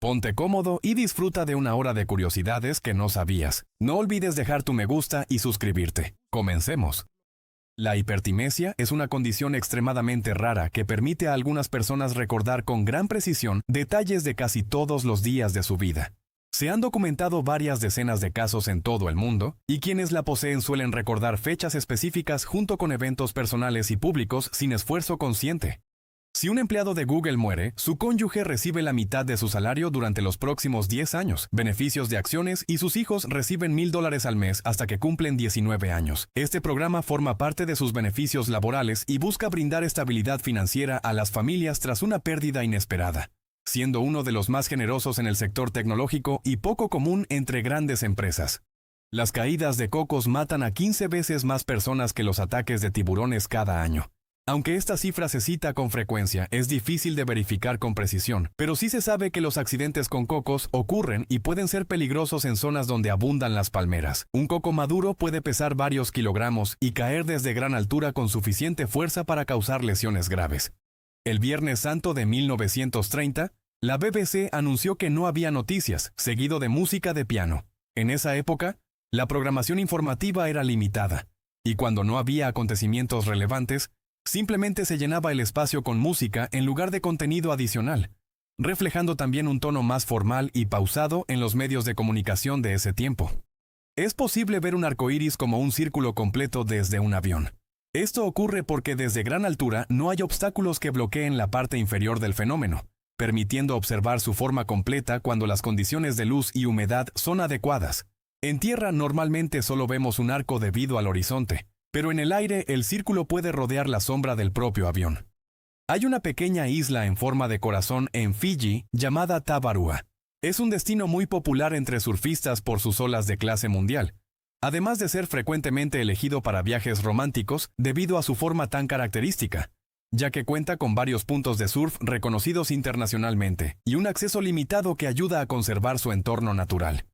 Ponte cómodo y disfruta de una hora de curiosidades que no sabías. No olvides dejar tu me gusta y suscribirte. Comencemos. La hipertimesia es una condición extremadamente rara que permite a algunas personas recordar con gran precisión detalles de casi todos los días de su vida. Se han documentado varias decenas de casos en todo el mundo, y quienes la poseen suelen recordar fechas específicas junto con eventos personales y públicos sin esfuerzo consciente. Si un empleado de Google muere, su cónyuge recibe la mitad de su salario durante los próximos 10 años, beneficios de acciones y sus hijos reciben $1,000 al mes hasta que cumplen 19 años. Este programa forma parte de sus beneficios laborales y busca brindar estabilidad financiera a las familias tras una pérdida inesperada, siendo uno de los más generosos en el sector tecnológico y poco común entre grandes empresas. Las caídas de cocos matan a 15 veces más personas que los ataques de tiburones cada año. Aunque esta cifra se cita con frecuencia, es difícil de verificar con precisión, pero sí se sabe que los accidentes con cocos ocurren y pueden ser peligrosos en zonas donde abundan las palmeras. Un coco maduro puede pesar varios kilogramos y caer desde gran altura con suficiente fuerza para causar lesiones graves. El Viernes Santo de 1930, la BBC anunció que no había noticias, seguido de música de piano. En esa época, la programación informativa era limitada, y cuando no había acontecimientos relevantes, simplemente se llenaba el espacio con música en lugar de contenido adicional, reflejando también un tono más formal y pausado en los medios de comunicación de ese tiempo. Es posible ver un arcoíris como un círculo completo desde un avión. Esto ocurre porque desde gran altura no hay obstáculos que bloqueen la parte inferior del fenómeno, permitiendo observar su forma completa cuando las condiciones de luz y humedad son adecuadas. En tierra normalmente solo vemos un arco debido al horizonte, pero en el aire el círculo puede rodear la sombra del propio avión. Hay una pequeña isla en forma de corazón en Fiji llamada Tabarua. Es un destino muy popular entre surfistas por sus olas de clase mundial, además de ser frecuentemente elegido para viajes románticos debido a su forma tan característica, ya que cuenta con varios puntos de surf reconocidos internacionalmente y un acceso limitado que ayuda a conservar su entorno natural.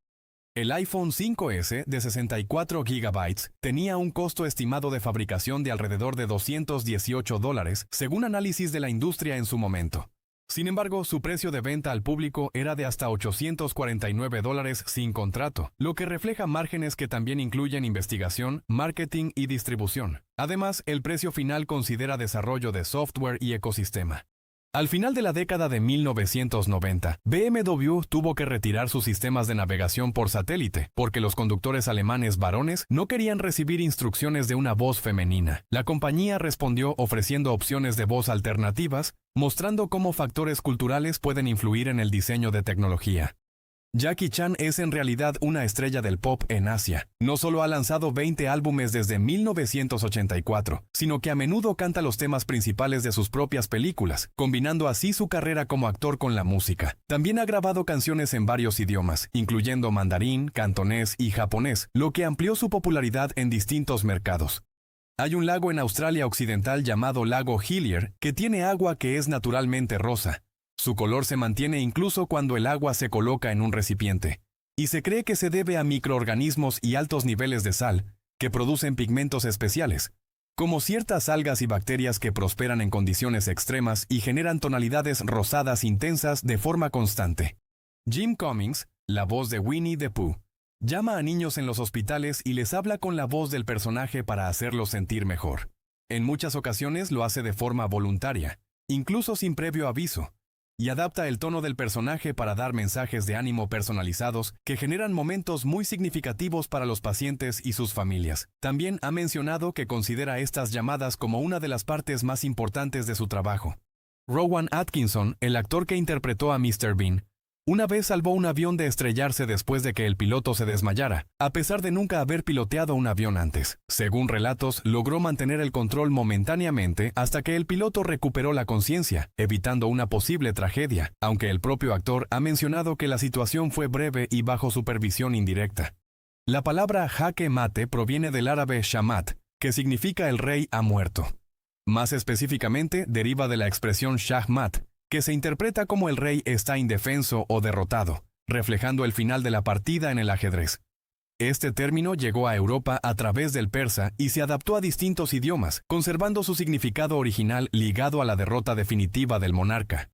El iPhone 5S de 64 GB tenía un costo estimado de fabricación de alrededor de $218, según análisis de la industria en su momento. Sin embargo, su precio de venta al público era de hasta $849 sin contrato, lo que refleja márgenes que también incluyen investigación, marketing y distribución. Además, el precio final considera desarrollo de software y ecosistema. Al final de la década de 1990, BMW tuvo que retirar sus sistemas de navegación por satélite, porque los conductores alemanes varones no querían recibir instrucciones de una voz femenina. La compañía respondió ofreciendo opciones de voz alternativas, mostrando cómo factores culturales pueden influir en el diseño de tecnología. Jackie Chan es en realidad una estrella del pop en Asia. No solo ha lanzado 20 álbumes desde 1984, sino que a menudo canta los temas principales de sus propias películas, combinando así su carrera como actor con la música. También ha grabado canciones en varios idiomas, incluyendo mandarín, cantonés y japonés, lo que amplió su popularidad en distintos mercados. Hay un lago en Australia Occidental llamado Lago Hillier, que tiene agua que es naturalmente rosa. Su color se mantiene incluso cuando el agua se coloca en un recipiente, y se cree que se debe a microorganismos y altos niveles de sal, que producen pigmentos especiales, como ciertas algas y bacterias que prosperan en condiciones extremas y generan tonalidades rosadas intensas de forma constante. Jim Cummings, la voz de Winnie the Pooh, llama a niños en los hospitales y les habla con la voz del personaje para hacerlos sentir mejor. En muchas ocasiones lo hace de forma voluntaria, incluso sin previo aviso, y adapta el tono del personaje para dar mensajes de ánimo personalizados que generan momentos muy significativos para los pacientes y sus familias. También ha mencionado que considera estas llamadas como una de las partes más importantes de su trabajo. Rowan Atkinson, el actor que interpretó a Mr. Bean, una vez salvó un avión de estrellarse después de que el piloto se desmayara, a pesar de nunca haber piloteado un avión antes. Según relatos, logró mantener el control momentáneamente hasta que el piloto recuperó la conciencia, evitando una posible tragedia, aunque el propio actor ha mencionado que la situación fue breve y bajo supervisión indirecta. La palabra jaque mate proviene del árabe shamat, que significa el rey ha muerto. Más específicamente, deriva de la expresión shahmat, que se interpreta como el rey está indefenso o derrotado, reflejando el final de la partida en el ajedrez. Este término llegó a Europa a través del persa y se adaptó a distintos idiomas, conservando su significado original ligado a la derrota definitiva del monarca.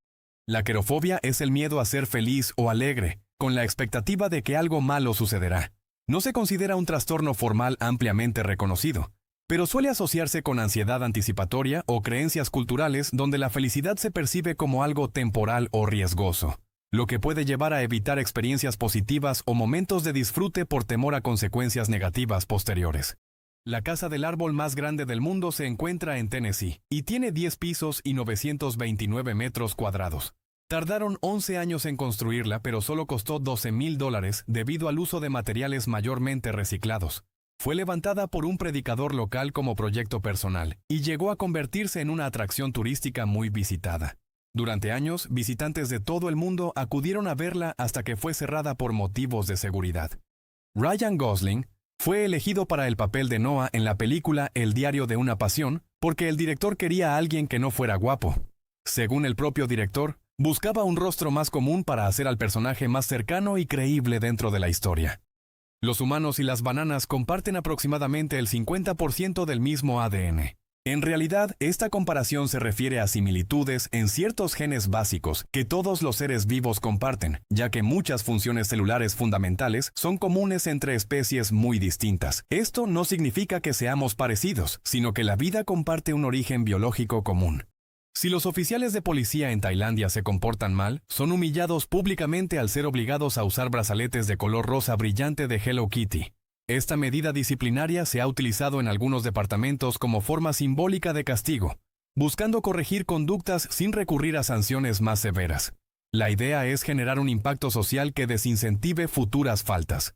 La querofobia es el miedo a ser feliz o alegre, con la expectativa de que algo malo sucederá. No se considera un trastorno formal ampliamente reconocido, pero suele asociarse con ansiedad anticipatoria o creencias culturales donde la felicidad se percibe como algo temporal o riesgoso, lo que puede llevar a evitar experiencias positivas o momentos de disfrute por temor a consecuencias negativas posteriores. La casa del árbol más grande del mundo se encuentra en Tennessee y tiene 10 pisos y 929 metros cuadrados. Tardaron 11 años en construirla, pero solo costó $12,000 debido al uso de materiales mayormente reciclados. Fue levantada por un predicador local como proyecto personal y llegó a convertirse en una atracción turística muy visitada. Durante años, visitantes de todo el mundo acudieron a verla hasta que fue cerrada por motivos de seguridad. Ryan Gosling fue elegido para el papel de Noah en la película El diario de una pasión porque el director quería a alguien que no fuera guapo. Según el propio director, buscaba un rostro más común para hacer al personaje más cercano y creíble dentro de la historia. Los humanos y las bananas comparten aproximadamente el 50% del mismo ADN. En realidad, esta comparación se refiere a similitudes en ciertos genes básicos que todos los seres vivos comparten, ya que muchas funciones celulares fundamentales son comunes entre especies muy distintas. Esto no significa que seamos parecidos, sino que la vida comparte un origen biológico común. Si los oficiales de policía en Tailandia se comportan mal, son humillados públicamente al ser obligados a usar brazaletes de color rosa brillante de Hello Kitty. Esta medida disciplinaria se ha utilizado en algunos departamentos como forma simbólica de castigo, buscando corregir conductas sin recurrir a sanciones más severas. La idea es generar un impacto social que desincentive futuras faltas.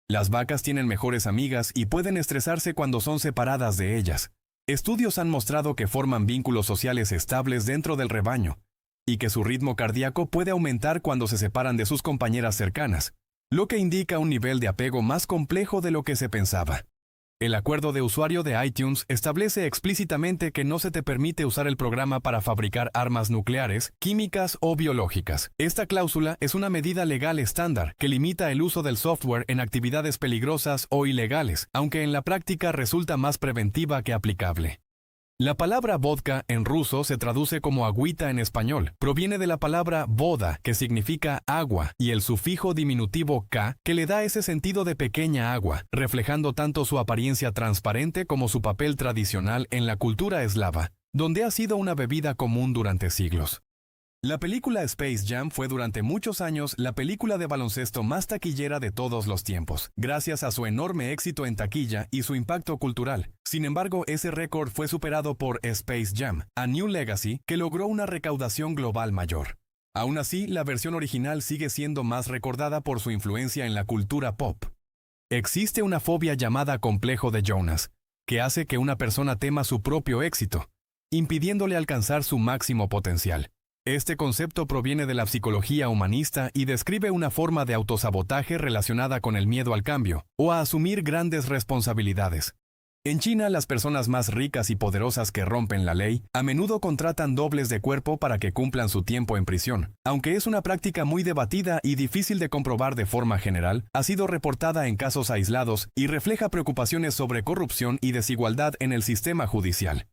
Las vacas tienen mejores amigas y pueden estresarse cuando son separadas de ellas. Estudios han mostrado que forman vínculos sociales estables dentro del rebaño y que su ritmo cardíaco puede aumentar cuando se separan de sus compañeras cercanas, lo que indica un nivel de apego más complejo de lo que se pensaba. El acuerdo de usuario de iTunes establece explícitamente que no se te permite usar el programa para fabricar armas nucleares, químicas o biológicas. Esta cláusula es una medida legal estándar que limita el uso del software en actividades peligrosas o ilegales, aunque en la práctica resulta más preventiva que aplicable. La palabra vodka en ruso se traduce como agüita en español. Proviene de la palabra voda, que significa agua, y el sufijo diminutivo ka, que le da ese sentido de pequeña agua, reflejando tanto su apariencia transparente como su papel tradicional en la cultura eslava, donde ha sido una bebida común durante siglos. La película Space Jam fue durante muchos años la película de baloncesto más taquillera de todos los tiempos, gracias a su enorme éxito en taquilla y su impacto cultural. Sin embargo, ese récord fue superado por Space Jam: A New Legacy, que logró una recaudación global mayor. Aún así, la versión original sigue siendo más recordada por su influencia en la cultura pop. Existe una fobia llamada complejo de Jonas, que hace que una persona tema su propio éxito, impidiéndole alcanzar su máximo potencial. Este concepto proviene de la psicología humanista y describe una forma de autosabotaje relacionada con el miedo al cambio o a asumir grandes responsabilidades. En China, las personas más ricas y poderosas que rompen la ley a menudo contratan dobles de cuerpo para que cumplan su tiempo en prisión. Aunque es una práctica muy debatida y difícil de comprobar de forma general, ha sido reportada en casos aislados y refleja preocupaciones sobre corrupción y desigualdad en el sistema judicial.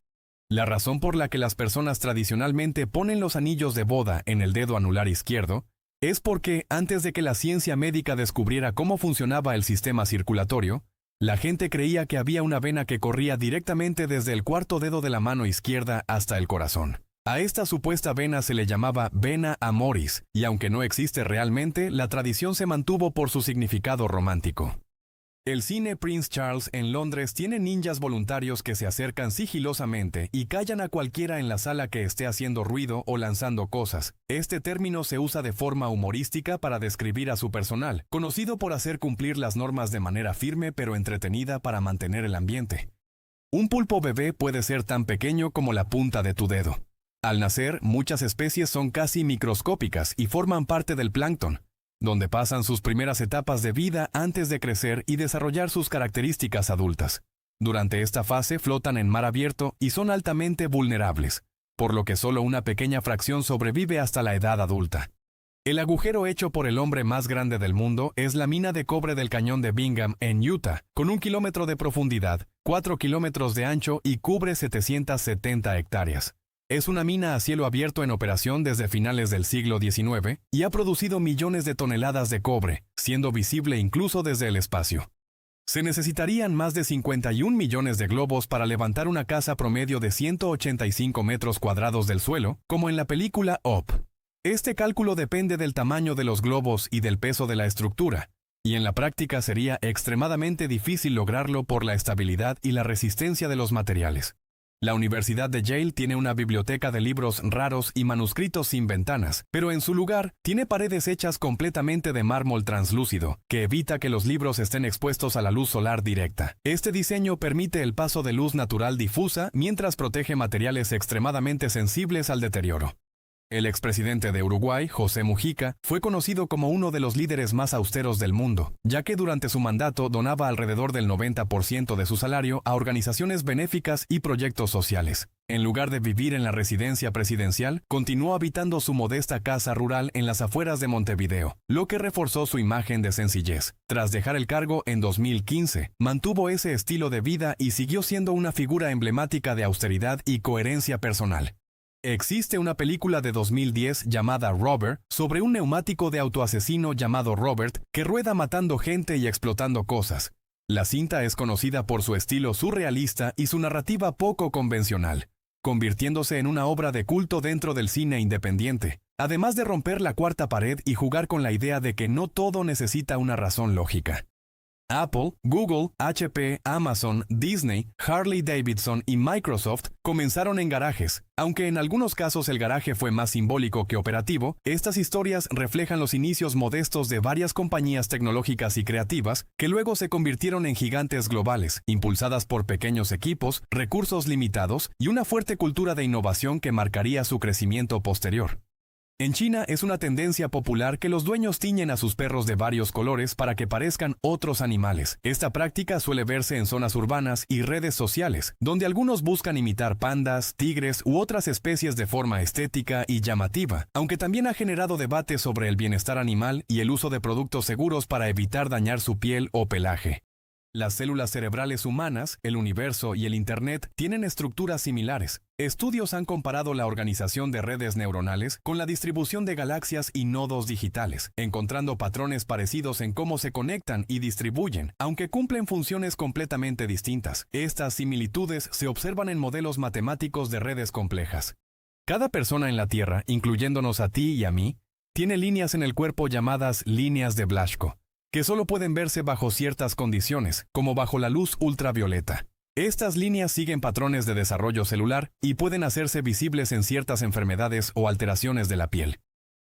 La razón por la que las personas tradicionalmente ponen los anillos de boda en el dedo anular izquierdo es porque, antes de que la ciencia médica descubriera cómo funcionaba el sistema circulatorio, la gente creía que había una vena que corría directamente desde el cuarto dedo de la mano izquierda hasta el corazón. A esta supuesta vena se le llamaba vena amoris, y aunque no existe realmente, la tradición se mantuvo por su significado romántico. El cine Prince Charles en Londres tiene ninjas voluntarios que se acercan sigilosamente y callan a cualquiera en la sala que esté haciendo ruido o lanzando cosas. Este término se usa de forma humorística para describir a su personal, conocido por hacer cumplir las normas de manera firme pero entretenida para mantener el ambiente. Un pulpo bebé puede ser tan pequeño como la punta de tu dedo. Al nacer, muchas especies son casi microscópicas y forman parte del plancton, donde pasan sus primeras etapas de vida antes de crecer y desarrollar sus características adultas. Durante esta fase flotan en mar abierto y son altamente vulnerables, por lo que solo una pequeña fracción sobrevive hasta la edad adulta. El agujero hecho por el hombre más grande del mundo es la mina de cobre del cañón de Bingham en Utah, con 1 kilómetro de profundidad, 4 kilómetros de ancho y cubre 770 hectáreas. Es una mina a cielo abierto en operación desde finales del siglo XIX y ha producido millones de toneladas de cobre, siendo visible incluso desde el espacio. Se necesitarían más de 51 millones de globos para levantar una casa promedio de 185 metros cuadrados del suelo, como en la película Up. Este cálculo depende del tamaño de los globos y del peso de la estructura, y en la práctica sería extremadamente difícil lograrlo por la estabilidad y la resistencia de los materiales. La Universidad de Yale tiene una biblioteca de libros raros y manuscritos sin ventanas, pero en su lugar tiene paredes hechas completamente de mármol translúcido, que evita que los libros estén expuestos a la luz solar directa. Este diseño permite el paso de luz natural difusa mientras protege materiales extremadamente sensibles al deterioro. El expresidente de Uruguay, José Mujica, fue conocido como uno de los líderes más austeros del mundo, ya que durante su mandato donaba alrededor del 90% de su salario a organizaciones benéficas y proyectos sociales. En lugar de vivir en la residencia presidencial, continuó habitando su modesta casa rural en las afueras de Montevideo, lo que reforzó su imagen de sencillez. Tras dejar el cargo en 2015, mantuvo ese estilo de vida y siguió siendo una figura emblemática de austeridad y coherencia personal. Existe una película de 2010 llamada Robber sobre un neumático de autoasesino llamado Robert que rueda matando gente y explotando cosas. La cinta es conocida por su estilo surrealista y su narrativa poco convencional, convirtiéndose en una obra de culto dentro del cine independiente, además de romper la cuarta pared y jugar con la idea de que no todo necesita una razón lógica. Apple, Google, HP, Amazon, Disney, Harley Davidson y Microsoft comenzaron en garajes. Aunque en algunos casos el garaje fue más simbólico que operativo, estas historias reflejan los inicios modestos de varias compañías tecnológicas y creativas que luego se convirtieron en gigantes globales, impulsadas por pequeños equipos, recursos limitados y una fuerte cultura de innovación que marcaría su crecimiento posterior. En China es una tendencia popular que los dueños tiñen a sus perros de varios colores para que parezcan otros animales. Esta práctica suele verse en zonas urbanas y redes sociales, donde algunos buscan imitar pandas, tigres u otras especies de forma estética y llamativa, aunque también ha generado debate sobre el bienestar animal y el uso de productos seguros para evitar dañar su piel o pelaje. Las células cerebrales humanas, el universo y el Internet tienen estructuras similares. Estudios han comparado la organización de redes neuronales con la distribución de galaxias y nodos digitales, encontrando patrones parecidos en cómo se conectan y distribuyen, aunque cumplen funciones completamente distintas. Estas similitudes se observan en modelos matemáticos de redes complejas. Cada persona en la Tierra, incluyéndonos a ti y a mí, tiene líneas en el cuerpo llamadas líneas de Blaschko, que solo pueden verse bajo ciertas condiciones, como bajo la luz ultravioleta. Estas líneas siguen patrones de desarrollo celular y pueden hacerse visibles en ciertas enfermedades o alteraciones de la piel.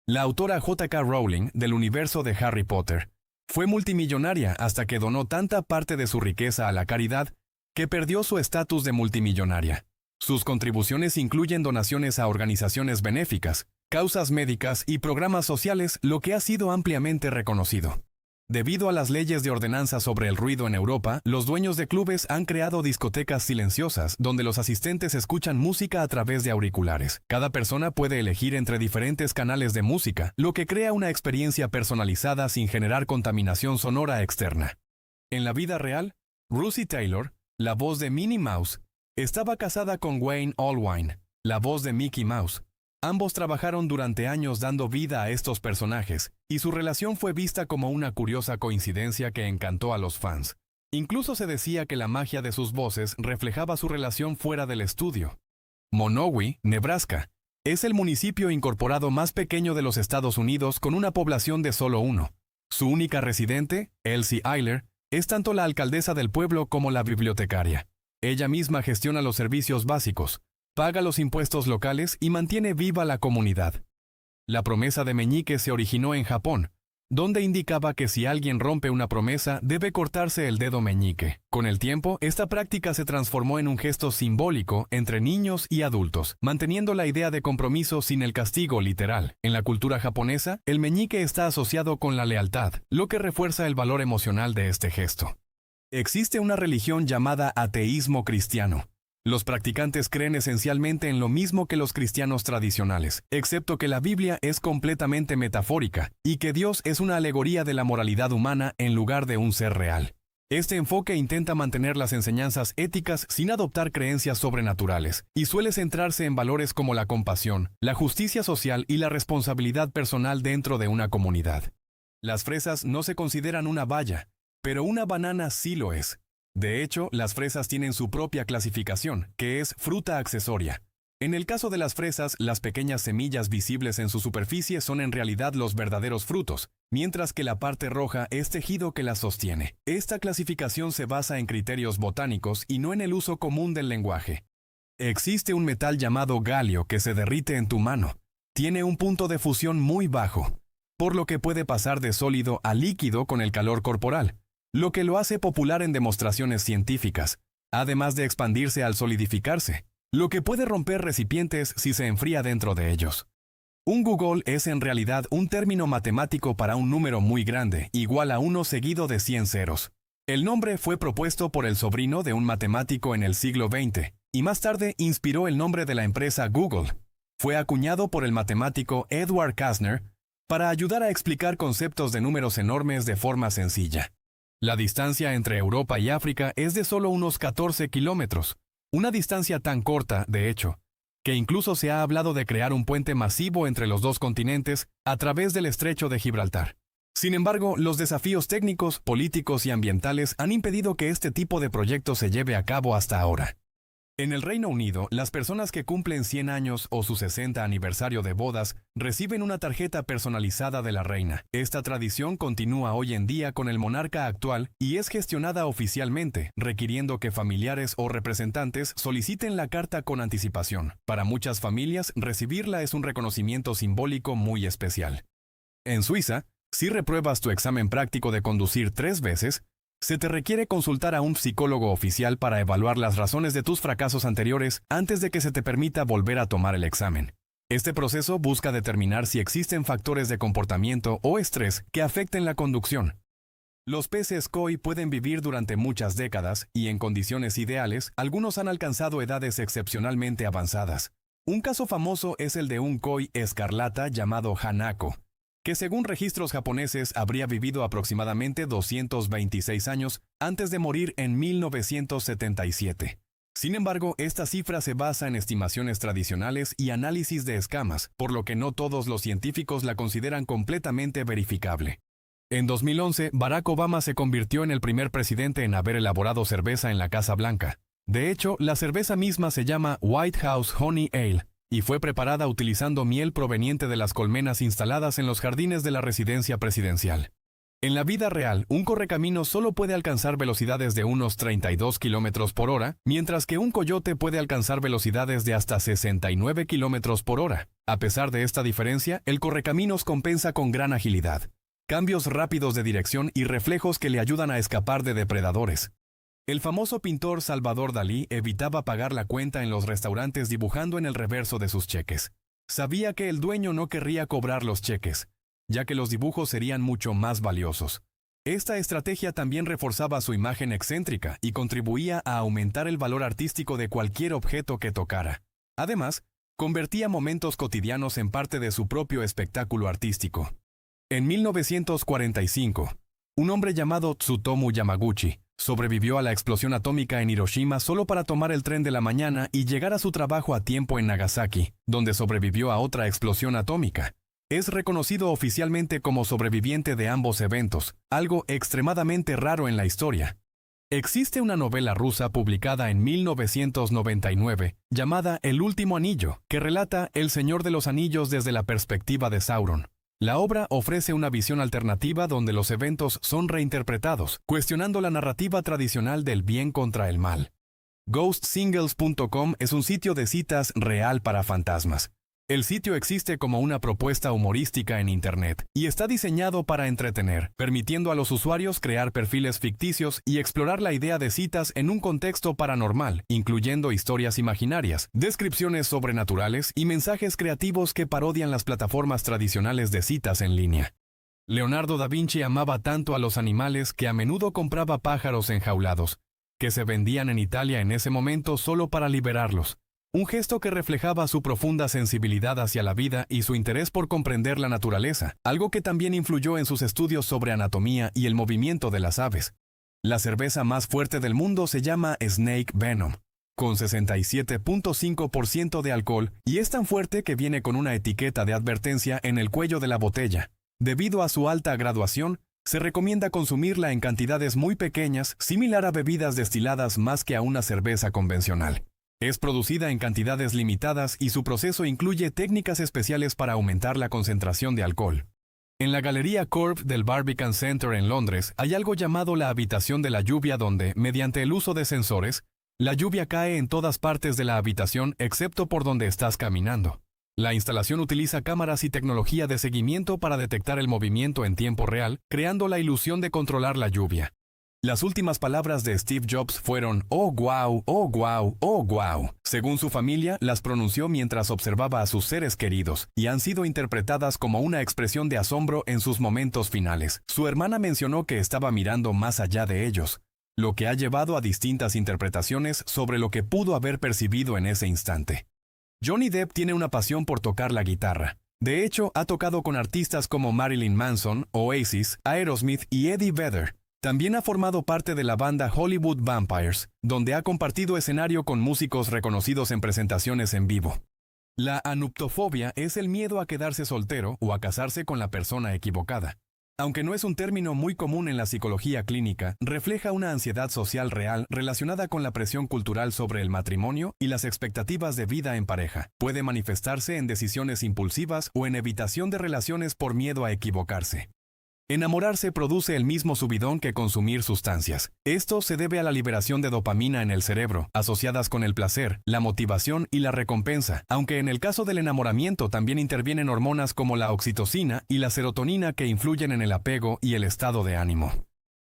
La autora J.K. Rowling, del universo de Harry Potter, fue multimillonaria hasta que donó tanta parte de su riqueza a la caridad que perdió su estatus de multimillonaria. Sus contribuciones incluyen donaciones a organizaciones benéficas, causas médicas y programas sociales, lo que ha sido ampliamente reconocido. Debido a las leyes de ordenanza sobre el ruido en Europa, los dueños de clubes han creado discotecas silenciosas donde los asistentes escuchan música a través de auriculares. Cada persona puede elegir entre diferentes canales de música, lo que crea una experiencia personalizada sin generar contaminación sonora externa. En la vida real, Russi Taylor, la voz de Minnie Mouse, estaba casada con Wayne Allwine, la voz de Mickey Mouse. Ambos trabajaron durante años dando vida a estos personajes, y su relación fue vista como una curiosa coincidencia que encantó a los fans. Incluso se decía que la magia de sus voces reflejaba su relación fuera del estudio. Monowi, Nebraska, es el municipio incorporado más pequeño de los Estados Unidos con una población de solo 1. Su única residente, Elsie Eiler, es tanto la alcaldesa del pueblo como la bibliotecaria. Ella misma gestiona los servicios básicos, paga los impuestos locales y mantiene viva la comunidad. La promesa de meñique se originó en Japón, donde indicaba que si alguien rompe una promesa, debe cortarse el dedo meñique. Con el tiempo, esta práctica se transformó en un gesto simbólico entre niños y adultos, manteniendo la idea de compromiso sin el castigo literal. En la cultura japonesa, el meñique está asociado con la lealtad, lo que refuerza el valor emocional de este gesto. Existe una religión llamada ateísmo cristiano. Los practicantes creen esencialmente en lo mismo que los cristianos tradicionales, excepto que la Biblia es completamente metafórica y que Dios es una alegoría de la moralidad humana en lugar de un ser real. Este enfoque intenta mantener las enseñanzas éticas sin adoptar creencias sobrenaturales, y suele centrarse en valores como la compasión, la justicia social y la responsabilidad personal dentro de una comunidad. Las fresas no se consideran una baya, pero una banana sí lo es. De hecho, las fresas tienen su propia clasificación, que es fruta accesoria. En el caso de las fresas, las pequeñas semillas visibles en su superficie son en realidad los verdaderos frutos, mientras que la parte roja es tejido que las sostiene. Esta clasificación se basa en criterios botánicos y no en el uso común del lenguaje. Existe un metal llamado galio que se derrite en tu mano. Tiene un punto de fusión muy bajo, por lo que puede pasar de sólido a líquido con el calor corporal, lo que lo hace popular en demostraciones científicas, además de expandirse al solidificarse, lo que puede romper recipientes si se enfría dentro de ellos. Un googol es en realidad un término matemático para un número muy grande, igual a 1 seguido de 100 ceros. El nombre fue propuesto por el sobrino de un matemático en el siglo XX, y más tarde inspiró el nombre de la empresa Google. Fue acuñado por el matemático Edward Kästner para ayudar a explicar conceptos de números enormes de forma sencilla. La distancia entre Europa y África es de solo unos 14 kilómetros. Una distancia tan corta, de hecho, que incluso se ha hablado de crear un puente masivo entre los dos continentes a través del estrecho de Gibraltar. Sin embargo, los desafíos técnicos, políticos y ambientales han impedido que este tipo de proyecto se lleve a cabo hasta ahora. En el Reino Unido, las personas que cumplen 100 años o su 60 aniversario de bodas reciben una tarjeta personalizada de la reina. Esta tradición continúa hoy en día con el monarca actual y es gestionada oficialmente, requiriendo que familiares o representantes soliciten la carta con anticipación. Para muchas familias, recibirla es un reconocimiento simbólico muy especial. En Suiza, si repruebas tu examen práctico de conducir 3 veces, se te requiere consultar a un psicólogo oficial para evaluar las razones de tus fracasos anteriores antes de que se te permita volver a tomar el examen. Este proceso busca determinar si existen factores de comportamiento o estrés que afecten la conducción. Los peces koi pueden vivir durante muchas décadas y en condiciones ideales, algunos han alcanzado edades excepcionalmente avanzadas. Un caso famoso es el de un koi escarlata llamado Hanako, que según registros japoneses habría vivido aproximadamente 226 años antes de morir en 1977. Sin embargo, esta cifra se basa en estimaciones tradicionales y análisis de escamas, por lo que no todos los científicos la consideran completamente verificable. En 2011, Barack Obama se convirtió en el primer presidente en haber elaborado cerveza en la Casa Blanca. De hecho, la cerveza misma se llama White House Honey Ale, y fue preparada utilizando miel proveniente de las colmenas instaladas en los jardines de la residencia presidencial. En la vida real, un correcaminos solo puede alcanzar velocidades de unos 32 km por hora, mientras que un coyote puede alcanzar velocidades de hasta 69 km por hora. A pesar de esta diferencia, el correcaminos compensa con gran agilidad, cambios rápidos de dirección y reflejos que le ayudan a escapar de depredadores. El famoso pintor Salvador Dalí evitaba pagar la cuenta en los restaurantes dibujando en el reverso de sus cheques. Sabía que el dueño no querría cobrar los cheques, ya que los dibujos serían mucho más valiosos. Esta estrategia también reforzaba su imagen excéntrica y contribuía a aumentar el valor artístico de cualquier objeto que tocara. Además, convertía momentos cotidianos en parte de su propio espectáculo artístico. En 1945, un hombre llamado Tsutomu Yamaguchi sobrevivió a la explosión atómica en Hiroshima solo para tomar el tren de la mañana y llegar a su trabajo a tiempo en Nagasaki, donde sobrevivió a otra explosión atómica. Es reconocido oficialmente como sobreviviente de ambos eventos, algo extremadamente raro en la historia. Existe una novela rusa publicada en 1999 llamada El último anillo, que relata El Señor de los Anillos desde la perspectiva de Sauron. La obra ofrece una visión alternativa donde los eventos son reinterpretados, cuestionando la narrativa tradicional del bien contra el mal. GhostSingles.com es un sitio de citas real para fantasmas. El sitio existe como una propuesta humorística en Internet y está diseñado para entretener, permitiendo a los usuarios crear perfiles ficticios y explorar la idea de citas en un contexto paranormal, incluyendo historias imaginarias, descripciones sobrenaturales y mensajes creativos que parodian las plataformas tradicionales de citas en línea. Leonardo da Vinci amaba tanto a los animales que a menudo compraba pájaros enjaulados, que se vendían en Italia en ese momento solo para liberarlos. Un gesto que reflejaba su profunda sensibilidad hacia la vida y su interés por comprender la naturaleza, algo que también influyó en sus estudios sobre anatomía y el movimiento de las aves. La cerveza más fuerte del mundo se llama Snake Venom, con 67.5% de alcohol, y es tan fuerte que viene con una etiqueta de advertencia en el cuello de la botella. Debido a su alta graduación, se recomienda consumirla en cantidades muy pequeñas, similar a bebidas destiladas más que a una cerveza convencional. Es producida en cantidades limitadas y su proceso incluye técnicas especiales para aumentar la concentración de alcohol. En la Galería Corp del Barbican Centre en Londres hay algo llamado la habitación de la lluvia donde, mediante el uso de sensores, la lluvia cae en todas partes de la habitación excepto por donde estás caminando. La instalación utiliza cámaras y tecnología de seguimiento para detectar el movimiento en tiempo real, creando la ilusión de controlar la lluvia. Las últimas palabras de Steve Jobs fueron "oh wow, oh wow, oh wow". Según su familia, las pronunció mientras observaba a sus seres queridos, y han sido interpretadas como una expresión de asombro en sus momentos finales. Su hermana mencionó que estaba mirando más allá de ellos, lo que ha llevado a distintas interpretaciones sobre lo que pudo haber percibido en ese instante. Johnny Depp tiene una pasión por tocar la guitarra. De hecho, ha tocado con artistas como Marilyn Manson, Oasis, Aerosmith y Eddie Vedder. También ha formado parte de la banda Hollywood Vampires, donde ha compartido escenario con músicos reconocidos en presentaciones en vivo. La anuptofobia es el miedo a quedarse soltero o a casarse con la persona equivocada. Aunque no es un término muy común en la psicología clínica, refleja una ansiedad social real relacionada con la presión cultural sobre el matrimonio y las expectativas de vida en pareja. Puede manifestarse en decisiones impulsivas o en evitación de relaciones por miedo a equivocarse. Enamorarse produce el mismo subidón que consumir sustancias. Esto se debe a la liberación de dopamina en el cerebro, asociadas con el placer, la motivación y la recompensa, aunque en el caso del enamoramiento también intervienen hormonas como la oxitocina y la serotonina que influyen en el apego y el estado de ánimo.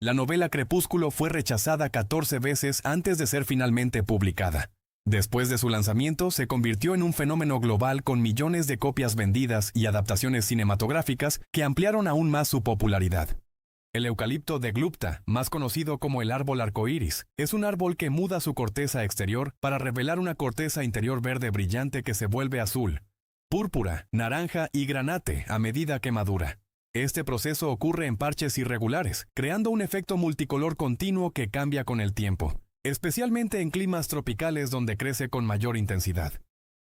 La novela Crepúsculo fue rechazada 14 veces antes de ser finalmente publicada. Después de su lanzamiento, se convirtió en un fenómeno global con millones de copias vendidas y adaptaciones cinematográficas que ampliaron aún más su popularidad. El eucalipto de Glupta, más conocido como el árbol arcoíris, es un árbol que muda su corteza exterior para revelar una corteza interior verde brillante que se vuelve azul, púrpura, naranja y granate a medida que madura. Este proceso ocurre en parches irregulares, creando un efecto multicolor continuo que cambia con el tiempo, especialmente en climas tropicales donde crece con mayor intensidad.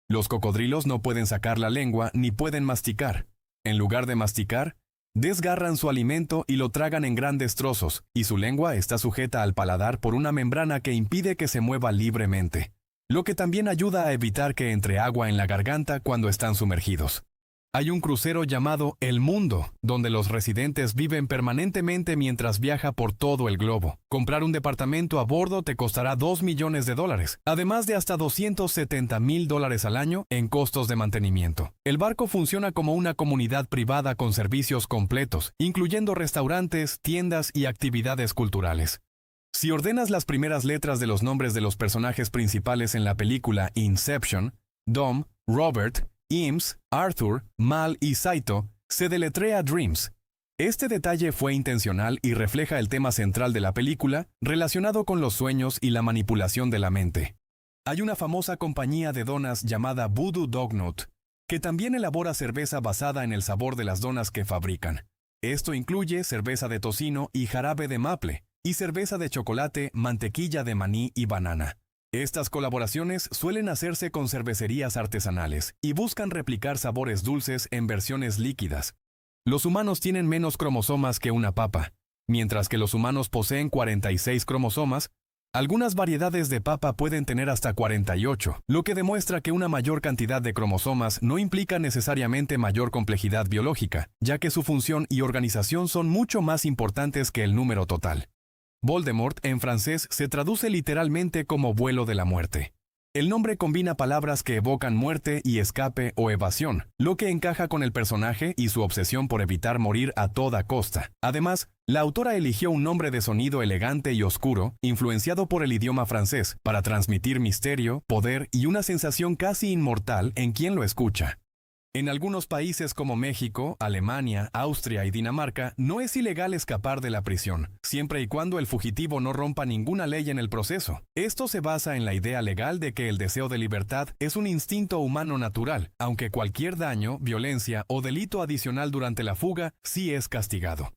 Los cocodrilos no pueden sacar la lengua ni pueden masticar. En lugar de masticar, desgarran su alimento y lo tragan en grandes trozos, y su lengua está sujeta al paladar por una membrana que impide que se mueva libremente, lo que también ayuda a evitar que entre agua en la garganta cuando están sumergidos. Hay un crucero llamado El Mundo, donde los residentes viven permanentemente mientras viaja por todo el globo. Comprar un departamento a bordo te costará $2 millones, además de hasta $270,000 al año en costos de mantenimiento. El barco funciona como una comunidad privada con servicios completos, incluyendo restaurantes, tiendas y actividades culturales. Si ordenas las primeras letras de los nombres de los personajes principales en la película Inception, Dom, Robert, Eames, Arthur, Mal y Saito, se deletrea Dreams. Este detalle fue intencional y refleja el tema central de la película, relacionado con los sueños y la manipulación de la mente. Hay una famosa compañía de donas llamada Voodoo Doughnut, que también elabora cerveza basada en el sabor de las donas que fabrican. Esto incluye cerveza de tocino y jarabe de maple, y cerveza de chocolate, mantequilla de maní y banana. Estas colaboraciones suelen hacerse con cervecerías artesanales y buscan replicar sabores dulces en versiones líquidas. Los humanos tienen menos cromosomas que una papa. Mientras que los humanos poseen 46 cromosomas, algunas variedades de papa pueden tener hasta 48, lo que demuestra que una mayor cantidad de cromosomas no implica necesariamente mayor complejidad biológica, ya que su función y organización son mucho más importantes que el número total. Voldemort en francés se traduce literalmente como vuelo de la muerte. El nombre combina palabras que evocan muerte y escape o evasión, lo que encaja con el personaje y su obsesión por evitar morir a toda costa. Además, la autora eligió un nombre de sonido elegante y oscuro, influenciado por el idioma francés, para transmitir misterio, poder y una sensación casi inmortal en quien lo escucha. En algunos países como México, Alemania, Austria y Dinamarca, no es ilegal escapar de la prisión, siempre y cuando el fugitivo no rompa ninguna ley en el proceso. Esto se basa en la idea legal de que el deseo de libertad es un instinto humano natural, aunque cualquier daño, violencia o delito adicional durante la fuga sí es castigado.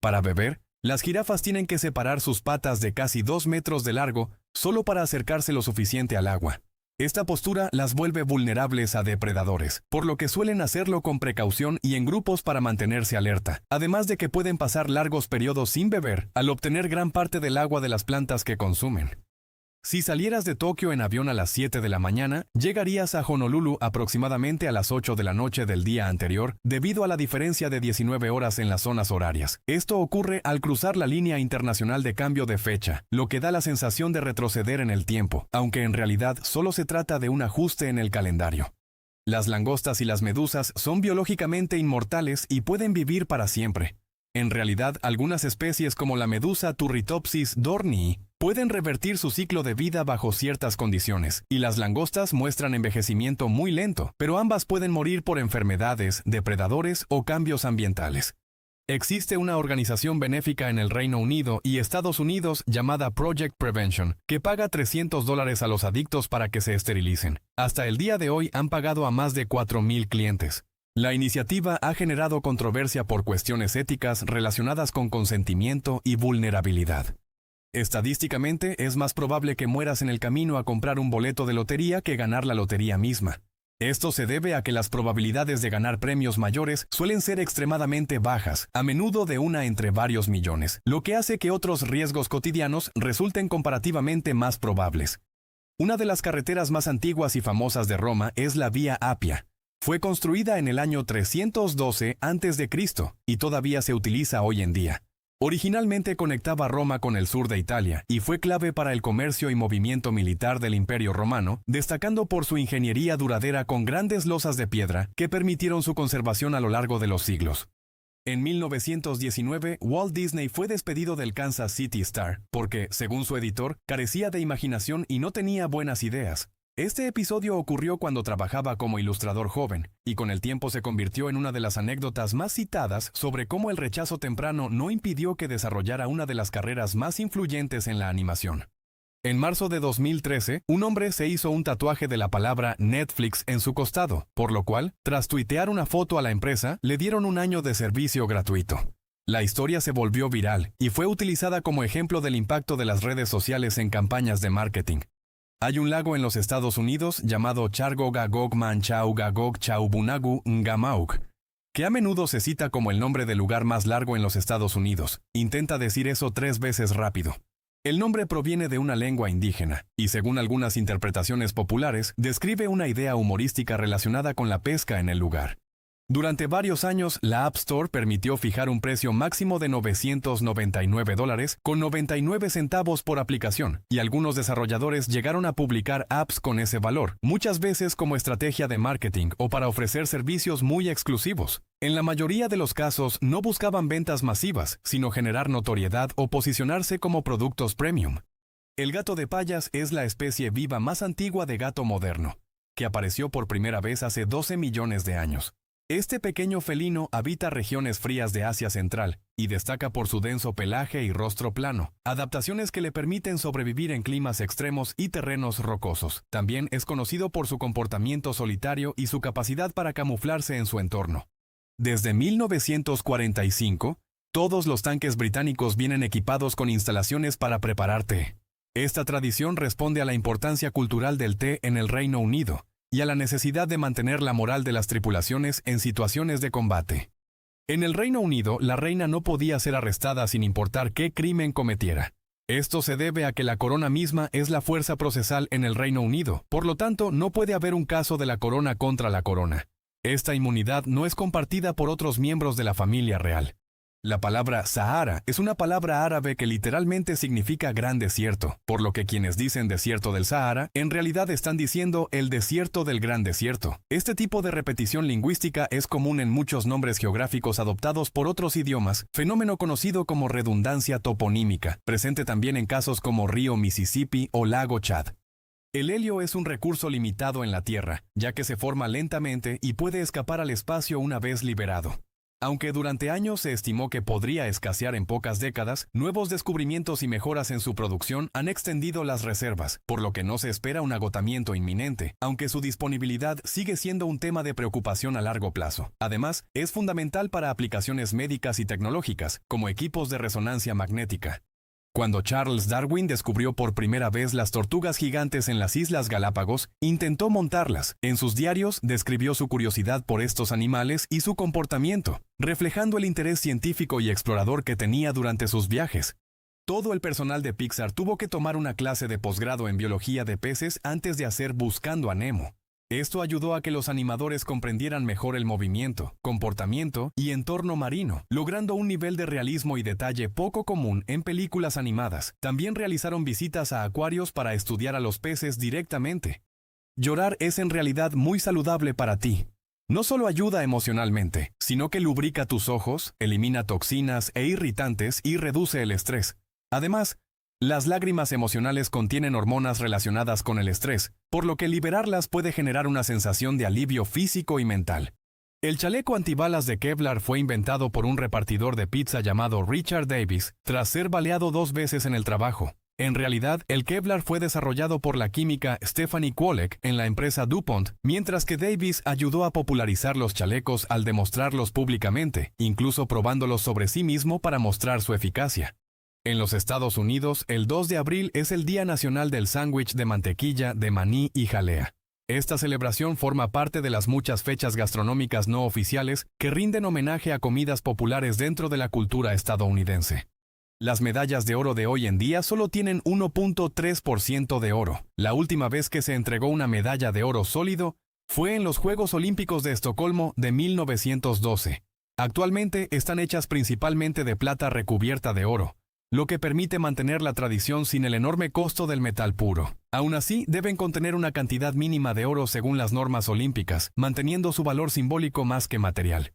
Para beber, Las jirafas tienen que separar sus patas de casi 2 metros de largo solo para acercarse lo suficiente al agua. Esta postura las vuelve vulnerables a depredadores, por lo que suelen hacerlo con precaución y en grupos para mantenerse alerta, además de que pueden pasar largos periodos sin beber al obtener gran parte del agua de las plantas que consumen. Si salieras de Tokio en avión a las 7 de la mañana, llegarías a Honolulu aproximadamente a las 8 de la noche del día anterior, debido a la diferencia de 19 horas en las zonas horarias. Esto ocurre al cruzar la línea internacional de cambio de fecha, lo que da la sensación de retroceder en el tiempo, aunque en realidad solo se trata de un ajuste en el calendario. Las langostas y las medusas son biológicamente inmortales y pueden vivir para siempre. En realidad, algunas especies como la medusa Turritopsis dohrnii pueden revertir su ciclo de vida bajo ciertas condiciones, y las langostas muestran envejecimiento muy lento, pero ambas pueden morir por enfermedades, depredadores o cambios ambientales. Existe una organización benéfica en el Reino Unido y Estados Unidos llamada Project Prevention, que paga $300 a los adictos para que se esterilicen. Hasta el día de hoy han pagado a más de 4,000 clientes. La iniciativa ha generado controversia por cuestiones éticas relacionadas con consentimiento y vulnerabilidad. Estadísticamente, es más probable que mueras en el camino a comprar un boleto de lotería que ganar la lotería misma. Esto se debe a que las probabilidades de ganar premios mayores suelen ser extremadamente bajas, a menudo de una entre varios millones, lo que hace que otros riesgos cotidianos resulten comparativamente más probables. Una de las carreteras más antiguas y famosas de Roma es la Vía Appia. Fue construida en el año 312 a.C. y todavía se utiliza hoy en día. Originalmente conectaba Roma con el sur de Italia y fue clave para el comercio y movimiento militar del Imperio Romano, destacando por su ingeniería duradera con grandes losas de piedra que permitieron su conservación a lo largo de los siglos. En 1919, Walt Disney fue despedido del Kansas City Star porque, según su editor, carecía de imaginación y no tenía buenas ideas. Este episodio ocurrió cuando trabajaba como ilustrador joven, y con el tiempo se convirtió en una de las anécdotas más citadas sobre cómo el rechazo temprano no impidió que desarrollara una de las carreras más influyentes en la animación. En marzo de 2013, un hombre se hizo un tatuaje de la palabra Netflix en su costado, por lo cual, tras tuitear una foto a la empresa, le dieron 1 año de servicio gratuito. La historia se volvió viral y fue utilizada como ejemplo del impacto de las redes sociales en campañas de marketing. Hay un lago en los Estados Unidos llamado Chargogagog Manchaugagog Chaubunagu Ngamaug, que a menudo se cita como el nombre del lugar más largo en los Estados Unidos. Intenta decir eso 3 veces rápido. El nombre proviene de una lengua indígena, y según algunas interpretaciones populares, describe una idea humorística relacionada con la pesca en el lugar. Durante varios años, la App Store permitió fijar un precio máximo de $999 con 99 centavos por aplicación, y algunos desarrolladores llegaron a publicar apps con ese valor, muchas veces como estrategia de marketing o para ofrecer servicios muy exclusivos. En la mayoría de los casos, no buscaban ventas masivas, sino generar notoriedad o posicionarse como productos premium. El gato de Payas es la especie viva más antigua de gato moderno, que apareció por primera vez hace 12 millones de años. Este pequeño felino habita regiones frías de Asia Central y destaca por su denso pelaje y rostro plano, adaptaciones que le permiten sobrevivir en climas extremos y terrenos rocosos. También es conocido por su comportamiento solitario y su capacidad para camuflarse en su entorno. Desde 1945, todos los tanques británicos vienen equipados con instalaciones para preparar té. Esta tradición responde a la importancia cultural del té en el Reino Unido y a la necesidad de mantener la moral de las tripulaciones en situaciones de combate. En el Reino Unido, la reina no podía ser arrestada sin importar qué crimen cometiera. Esto se debe a que la corona misma es la fuerza procesal en el Reino Unido, por lo tanto, no puede haber un caso de la corona contra la corona. Esta inmunidad no es compartida por otros miembros de la familia real. La palabra Sahara es una palabra árabe que literalmente significa gran desierto, por lo que quienes dicen desierto del Sahara, en realidad están diciendo el desierto del gran desierto. Este tipo de repetición lingüística es común en muchos nombres geográficos adoptados por otros idiomas, fenómeno conocido como redundancia toponímica, presente también en casos como río Mississippi o lago Chad. El helio es un recurso limitado en la Tierra, ya que se forma lentamente y puede escapar al espacio una vez liberado. Aunque durante años se estimó que podría escasear en pocas décadas, nuevos descubrimientos y mejoras en su producción han extendido las reservas, por lo que no se espera un agotamiento inminente, aunque su disponibilidad sigue siendo un tema de preocupación a largo plazo. Además, es fundamental para aplicaciones médicas y tecnológicas, como equipos de resonancia magnética. Cuando Charles Darwin descubrió por primera vez las tortugas gigantes en las Islas Galápagos, intentó montarlas. En sus diarios describió su curiosidad por estos animales y su comportamiento, reflejando el interés científico y explorador que tenía durante sus viajes. Todo el personal de Pixar tuvo que tomar una clase de posgrado en biología de peces antes de hacer Buscando a Nemo. Esto ayudó a que los animadores comprendieran mejor el movimiento, comportamiento y entorno marino, logrando un nivel de realismo y detalle poco común en películas animadas. También realizaron visitas a acuarios para estudiar a los peces directamente. Llorar es en realidad muy saludable para ti. No solo ayuda emocionalmente, sino que lubrica tus ojos, elimina toxinas e irritantes y reduce el estrés. Además, las lágrimas emocionales contienen hormonas relacionadas con el estrés, por lo que liberarlas puede generar una sensación de alivio físico y mental. El chaleco antibalas de Kevlar fue inventado por un repartidor de pizza llamado Richard Davis, tras ser baleado 2 veces en el trabajo. En realidad, el Kevlar fue desarrollado por la química Stephanie Kwolek en la empresa DuPont, mientras que Davis ayudó a popularizar los chalecos al demostrarlos públicamente, incluso probándolos sobre sí mismo para mostrar su eficacia. En los Estados Unidos, el 2 de abril es el Día Nacional del Sándwich de mantequilla, de maní y jalea. Esta celebración forma parte de las muchas fechas gastronómicas no oficiales que rinden homenaje a comidas populares dentro de la cultura estadounidense. Las medallas de oro de hoy en día solo tienen 1.3% de oro. La última vez que se entregó una medalla de oro sólido fue en los Juegos Olímpicos de Estocolmo de 1912. Actualmente están hechas principalmente de plata recubierta de oro, lo que permite mantener la tradición sin el enorme costo del metal puro. Aún así, deben contener una cantidad mínima de oro según las normas olímpicas, manteniendo su valor simbólico más que material.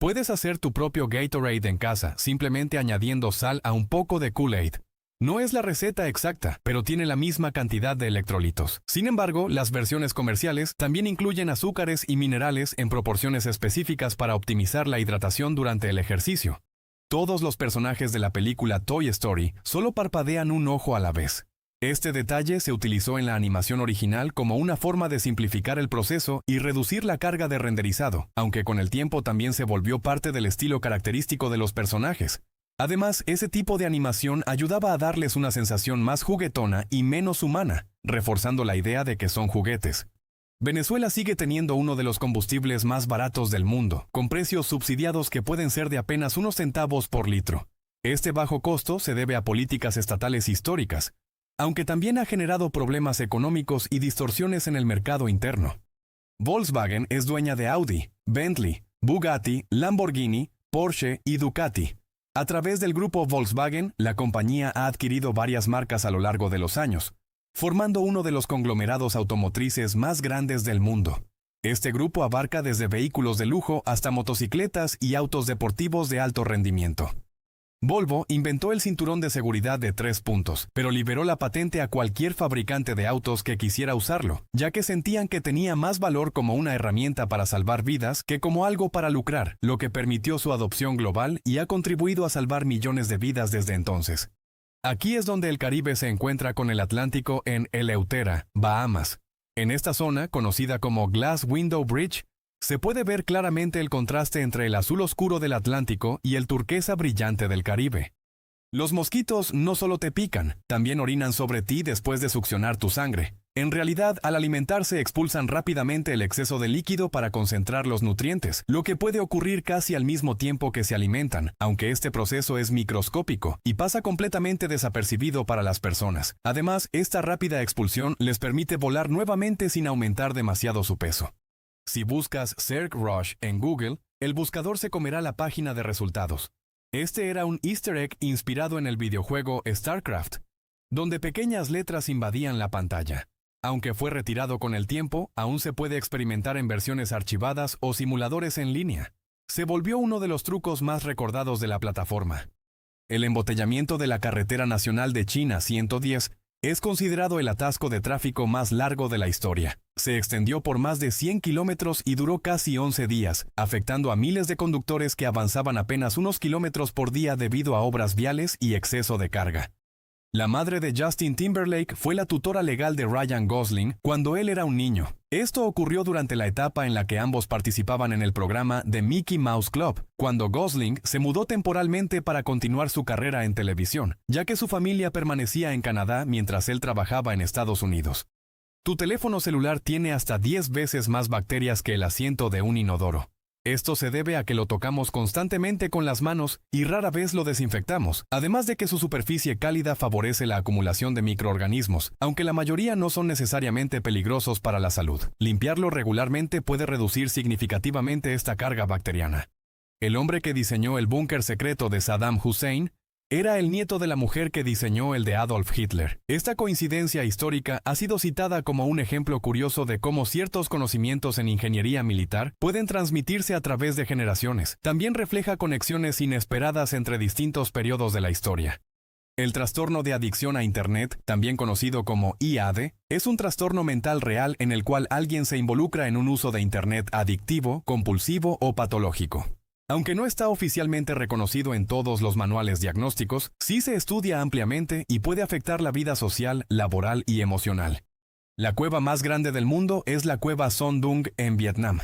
Puedes hacer tu propio Gatorade en casa, simplemente añadiendo sal a un poco de Kool-Aid. No es la receta exacta, pero tiene la misma cantidad de electrolitos. Sin embargo, las versiones comerciales también incluyen azúcares y minerales en proporciones específicas para optimizar la hidratación durante el ejercicio. Todos los personajes de la película Toy Story solo parpadean un ojo a la vez. Este detalle se utilizó en la animación original como una forma de simplificar el proceso y reducir la carga de renderizado, aunque con el tiempo también se volvió parte del estilo característico de los personajes. Además, ese tipo de animación ayudaba a darles una sensación más juguetona y menos humana, reforzando la idea de que son juguetes. Venezuela sigue teniendo uno de los combustibles más baratos del mundo, con precios subsidiados que pueden ser de apenas unos centavos por litro. Este bajo costo se debe a políticas estatales históricas, aunque también ha generado problemas económicos y distorsiones en el mercado interno. Volkswagen es dueña de Audi, Bentley, Bugatti, Lamborghini, Porsche y Ducati. A través del grupo Volkswagen, la compañía ha adquirido varias marcas a lo largo de los años, formando uno de los conglomerados automotrices más grandes del mundo. Este grupo abarca desde vehículos de lujo hasta motocicletas y autos deportivos de alto rendimiento. Volvo inventó el cinturón de seguridad de 3 puntos, pero liberó la patente a cualquier fabricante de autos que quisiera usarlo, ya que sentían que tenía más valor como una herramienta para salvar vidas que como algo para lucrar, lo que permitió su adopción global y ha contribuido a salvar millones de vidas desde entonces. Aquí es donde el Caribe se encuentra con el Atlántico en Eleutera, Bahamas. En esta zona, conocida como Glass Window Bridge, se puede ver claramente el contraste entre el azul oscuro del Atlántico y el turquesa brillante del Caribe. Los mosquitos no solo te pican, también orinan sobre ti después de succionar tu sangre. En realidad, al alimentarse expulsan rápidamente el exceso de líquido para concentrar los nutrientes, lo que puede ocurrir casi al mismo tiempo que se alimentan, aunque este proceso es microscópico y pasa completamente desapercibido para las personas. Además, esta rápida expulsión les permite volar nuevamente sin aumentar demasiado su peso. Si buscas Zerg Rush en Google, el buscador se comerá la página de resultados. Este era un easter egg inspirado en el videojuego StarCraft, donde pequeñas letras invadían la pantalla. Aunque fue retirado con el tiempo, aún se puede experimentar en versiones archivadas o simuladores en línea. Se volvió uno de los trucos más recordados de la plataforma. El embotellamiento de la carretera nacional de China 110 Es considerado el atasco de tráfico más largo de la historia. Se extendió por más de 100 kilómetros y duró casi 11 días, afectando a miles de conductores que avanzaban apenas unos kilómetros por día debido a obras viales y exceso de carga. La madre de Justin Timberlake fue la tutora legal de Ryan Gosling cuando él era un niño. Esto ocurrió durante la etapa en la que ambos participaban en el programa The Mickey Mouse Club, cuando Gosling se mudó temporalmente para continuar su carrera en televisión, ya que su familia permanecía en Canadá mientras él trabajaba en Estados Unidos. Tu teléfono celular tiene hasta 10 veces más bacterias que el asiento de un inodoro. Esto se debe a que lo tocamos constantemente con las manos y rara vez lo desinfectamos, además de que su superficie cálida favorece la acumulación de microorganismos, aunque la mayoría no son necesariamente peligrosos para la salud. Limpiarlo regularmente puede reducir significativamente esta carga bacteriana. El hombre que diseñó el búnker secreto de Saddam Hussein era el nieto de la mujer que diseñó el de Adolf Hitler. Esta coincidencia histórica ha sido citada como un ejemplo curioso de cómo ciertos conocimientos en ingeniería militar pueden transmitirse a través de generaciones. También refleja conexiones inesperadas entre distintos periodos de la historia. El trastorno de adicción a Internet, también conocido como IAD, es un trastorno mental real en el cual alguien se involucra en un uso de Internet adictivo, compulsivo o patológico. Aunque no está oficialmente reconocido en todos los manuales diagnósticos, sí se estudia ampliamente y puede afectar la vida social, laboral y emocional. La cueva más grande del mundo es la cueva Son Dung en Vietnam.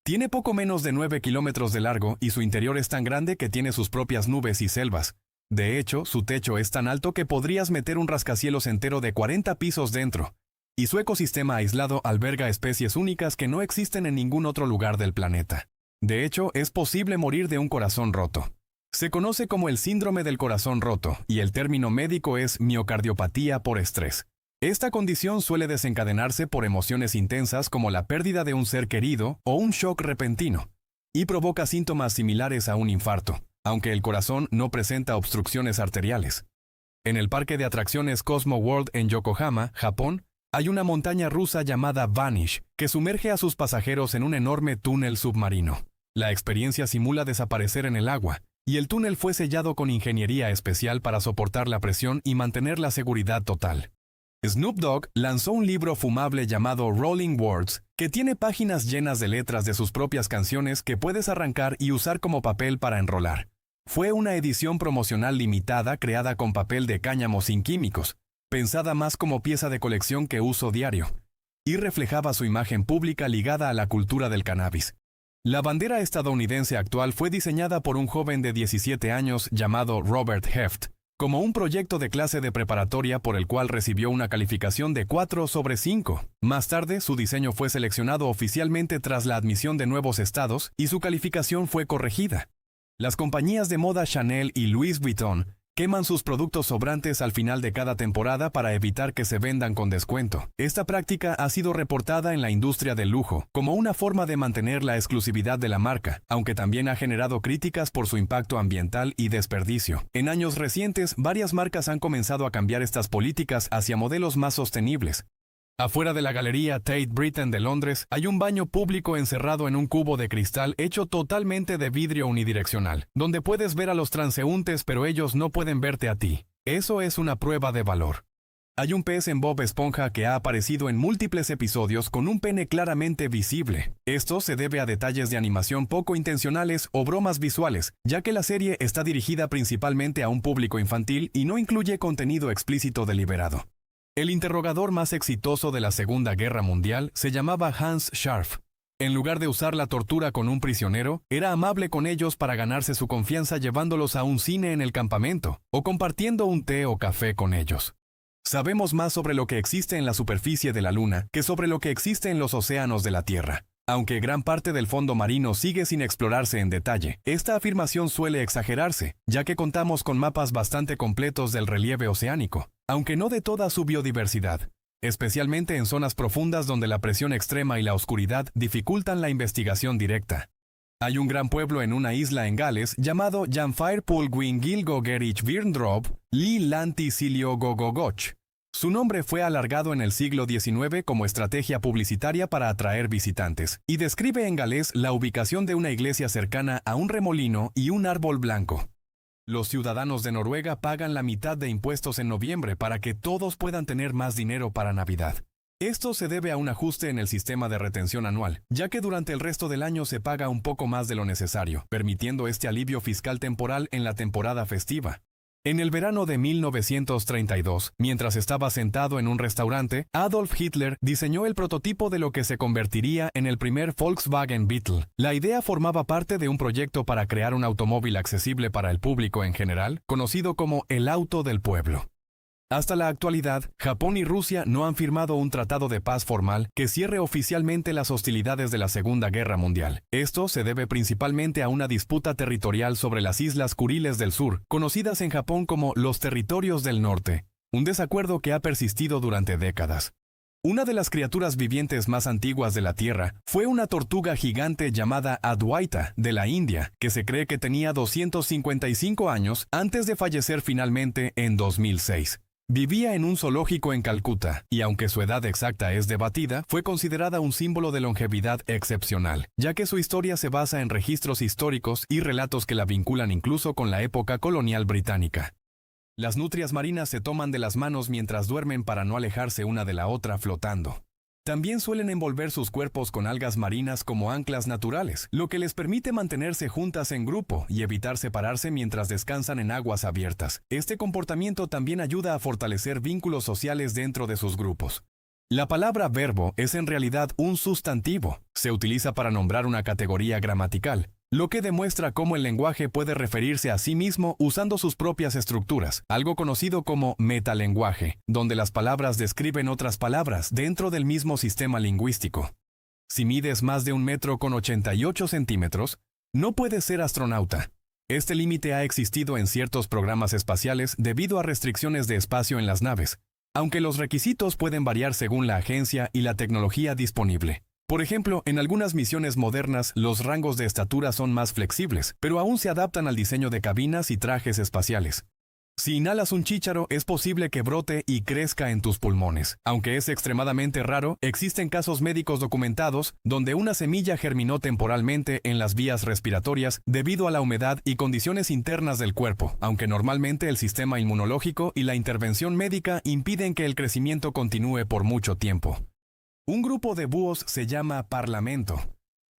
Tiene poco menos de 9 kilómetros de largo y su interior es tan grande que tiene sus propias nubes y selvas. De hecho, su techo es tan alto que podrías meter un rascacielos entero de 40 pisos dentro. Y su ecosistema aislado alberga especies únicas que no existen en ningún otro lugar del planeta. De hecho, es posible morir de un corazón roto. Se conoce como el síndrome del corazón roto, y el término médico es miocardiopatía por estrés. Esta condición suele desencadenarse por emociones intensas como la pérdida de un ser querido o un shock repentino, y provoca síntomas similares a un infarto, aunque el corazón no presenta obstrucciones arteriales. En el parque de atracciones Cosmo World en Yokohama, Japón, hay una montaña rusa llamada Vanish, que sumerge a sus pasajeros en un enorme túnel submarino. La experiencia simula desaparecer en el agua, y el túnel fue sellado con ingeniería especial para soportar la presión y mantener la seguridad total. Snoop Dogg lanzó un libro fumable llamado Rolling Words, que tiene páginas llenas de letras de sus propias canciones que puedes arrancar y usar como papel para enrolar. Fue una edición promocional limitada creada con papel de cáñamo sin químicos, pensada más como pieza de colección que uso diario, y reflejaba su imagen pública ligada a la cultura del cannabis. La bandera estadounidense actual fue diseñada por un joven de 17 años llamado Robert Heft, como un proyecto de clase de preparatoria por el cual recibió una calificación de 4 sobre 5. Más tarde, su diseño fue seleccionado oficialmente tras la admisión de nuevos estados y su calificación fue corregida. Las compañías de moda Chanel y Louis Vuitton queman sus productos sobrantes al final de cada temporada para evitar que se vendan con descuento. Esta práctica ha sido reportada en la industria del lujo como una forma de mantener la exclusividad de la marca, aunque también ha generado críticas por su impacto ambiental y desperdicio. En años recientes, varias marcas han comenzado a cambiar estas políticas hacia modelos más sostenibles. Afuera de la galería Tate Britain de Londres, hay un baño público encerrado en un cubo de cristal hecho totalmente de vidrio unidireccional, donde puedes ver a los transeúntes pero ellos no pueden verte a ti. Eso es una prueba de valor. Hay un pez en Bob Esponja que ha aparecido en múltiples episodios con un pene claramente visible. Esto se debe a detalles de animación poco intencionales o bromas visuales, ya que la serie está dirigida principalmente a un público infantil y no incluye contenido explícito deliberado. El interrogador más exitoso de la Segunda Guerra Mundial se llamaba Hans Scharf. En lugar de usar la tortura con un prisionero, era amable con ellos para ganarse su confianza llevándolos a un cine en el campamento, o compartiendo un té o café con ellos. Sabemos más sobre lo que existe en la superficie de la Luna que sobre lo que existe en los océanos de la Tierra. Aunque gran parte del fondo marino sigue sin explorarse en detalle, esta afirmación suele exagerarse, ya que contamos con mapas bastante completos del relieve oceánico, aunque no de toda su biodiversidad, especialmente en zonas profundas donde la presión extrema y la oscuridad dificultan la investigación directa. Hay un gran pueblo en una isla en Gales llamado Llanfair Pulgwyn Gilgogerich Virndrop Li Lanti Silio Gogogoch. Su nombre fue alargado en el siglo XIX como estrategia publicitaria para atraer visitantes, y describe en galés la ubicación de una iglesia cercana a un remolino y un árbol blanco. Los ciudadanos de Noruega pagan la mitad de impuestos en noviembre para que todos puedan tener más dinero para Navidad. Esto se debe a un ajuste en el sistema de retención anual, ya que durante el resto del año se paga un poco más de lo necesario, permitiendo este alivio fiscal temporal en la temporada festiva. En el verano de 1932, mientras estaba sentado en un restaurante, Adolf Hitler diseñó el prototipo de lo que se convertiría en el primer Volkswagen Beetle. La idea formaba parte de un proyecto para crear un automóvil accesible para el público en general, conocido como el auto del pueblo. Hasta la actualidad, Japón y Rusia no han firmado un tratado de paz formal que cierre oficialmente las hostilidades de la Segunda Guerra Mundial. Esto se debe principalmente a una disputa territorial sobre las Islas Kuriles del Sur, conocidas en Japón como los Territorios del Norte, un desacuerdo que ha persistido durante décadas. Una de las criaturas vivientes más antiguas de la Tierra fue una tortuga gigante llamada Adwaita de la India, que se cree que tenía 255 años antes de fallecer finalmente en 2006. Vivía en un zoológico en Calcuta, y aunque su edad exacta es debatida, fue considerada un símbolo de longevidad excepcional, ya que su historia se basa en registros históricos y relatos que la vinculan incluso con la época colonial británica. Las nutrias marinas se toman de las manos mientras duermen para no alejarse una de la otra flotando. También suelen envolver sus cuerpos con algas marinas como anclas naturales, lo que les permite mantenerse juntas en grupo y evitar separarse mientras descansan en aguas abiertas. Este comportamiento también ayuda a fortalecer vínculos sociales dentro de sus grupos. La palabra verbo es en realidad un sustantivo. Se utiliza para nombrar una categoría gramatical, lo que demuestra cómo el lenguaje puede referirse a sí mismo usando sus propias estructuras, algo conocido como metalenguaje, donde las palabras describen otras palabras dentro del mismo sistema lingüístico. Si mides más de 1,88 m, no puedes ser astronauta. Este límite ha existido en ciertos programas espaciales debido a restricciones de espacio en las naves, aunque los requisitos pueden variar según la agencia y la tecnología disponible. Por ejemplo, en algunas misiones modernas, los rangos de estatura son más flexibles, pero aún se adaptan al diseño de cabinas y trajes espaciales. Si inhalas un chícharo, es posible que brote y crezca en tus pulmones. Aunque es extremadamente raro, existen casos médicos documentados donde una semilla germinó temporalmente en las vías respiratorias debido a la humedad y condiciones internas del cuerpo, aunque normalmente el sistema inmunológico y la intervención médica impiden que el crecimiento continúe por mucho tiempo. Un grupo de búhos se llama parlamento,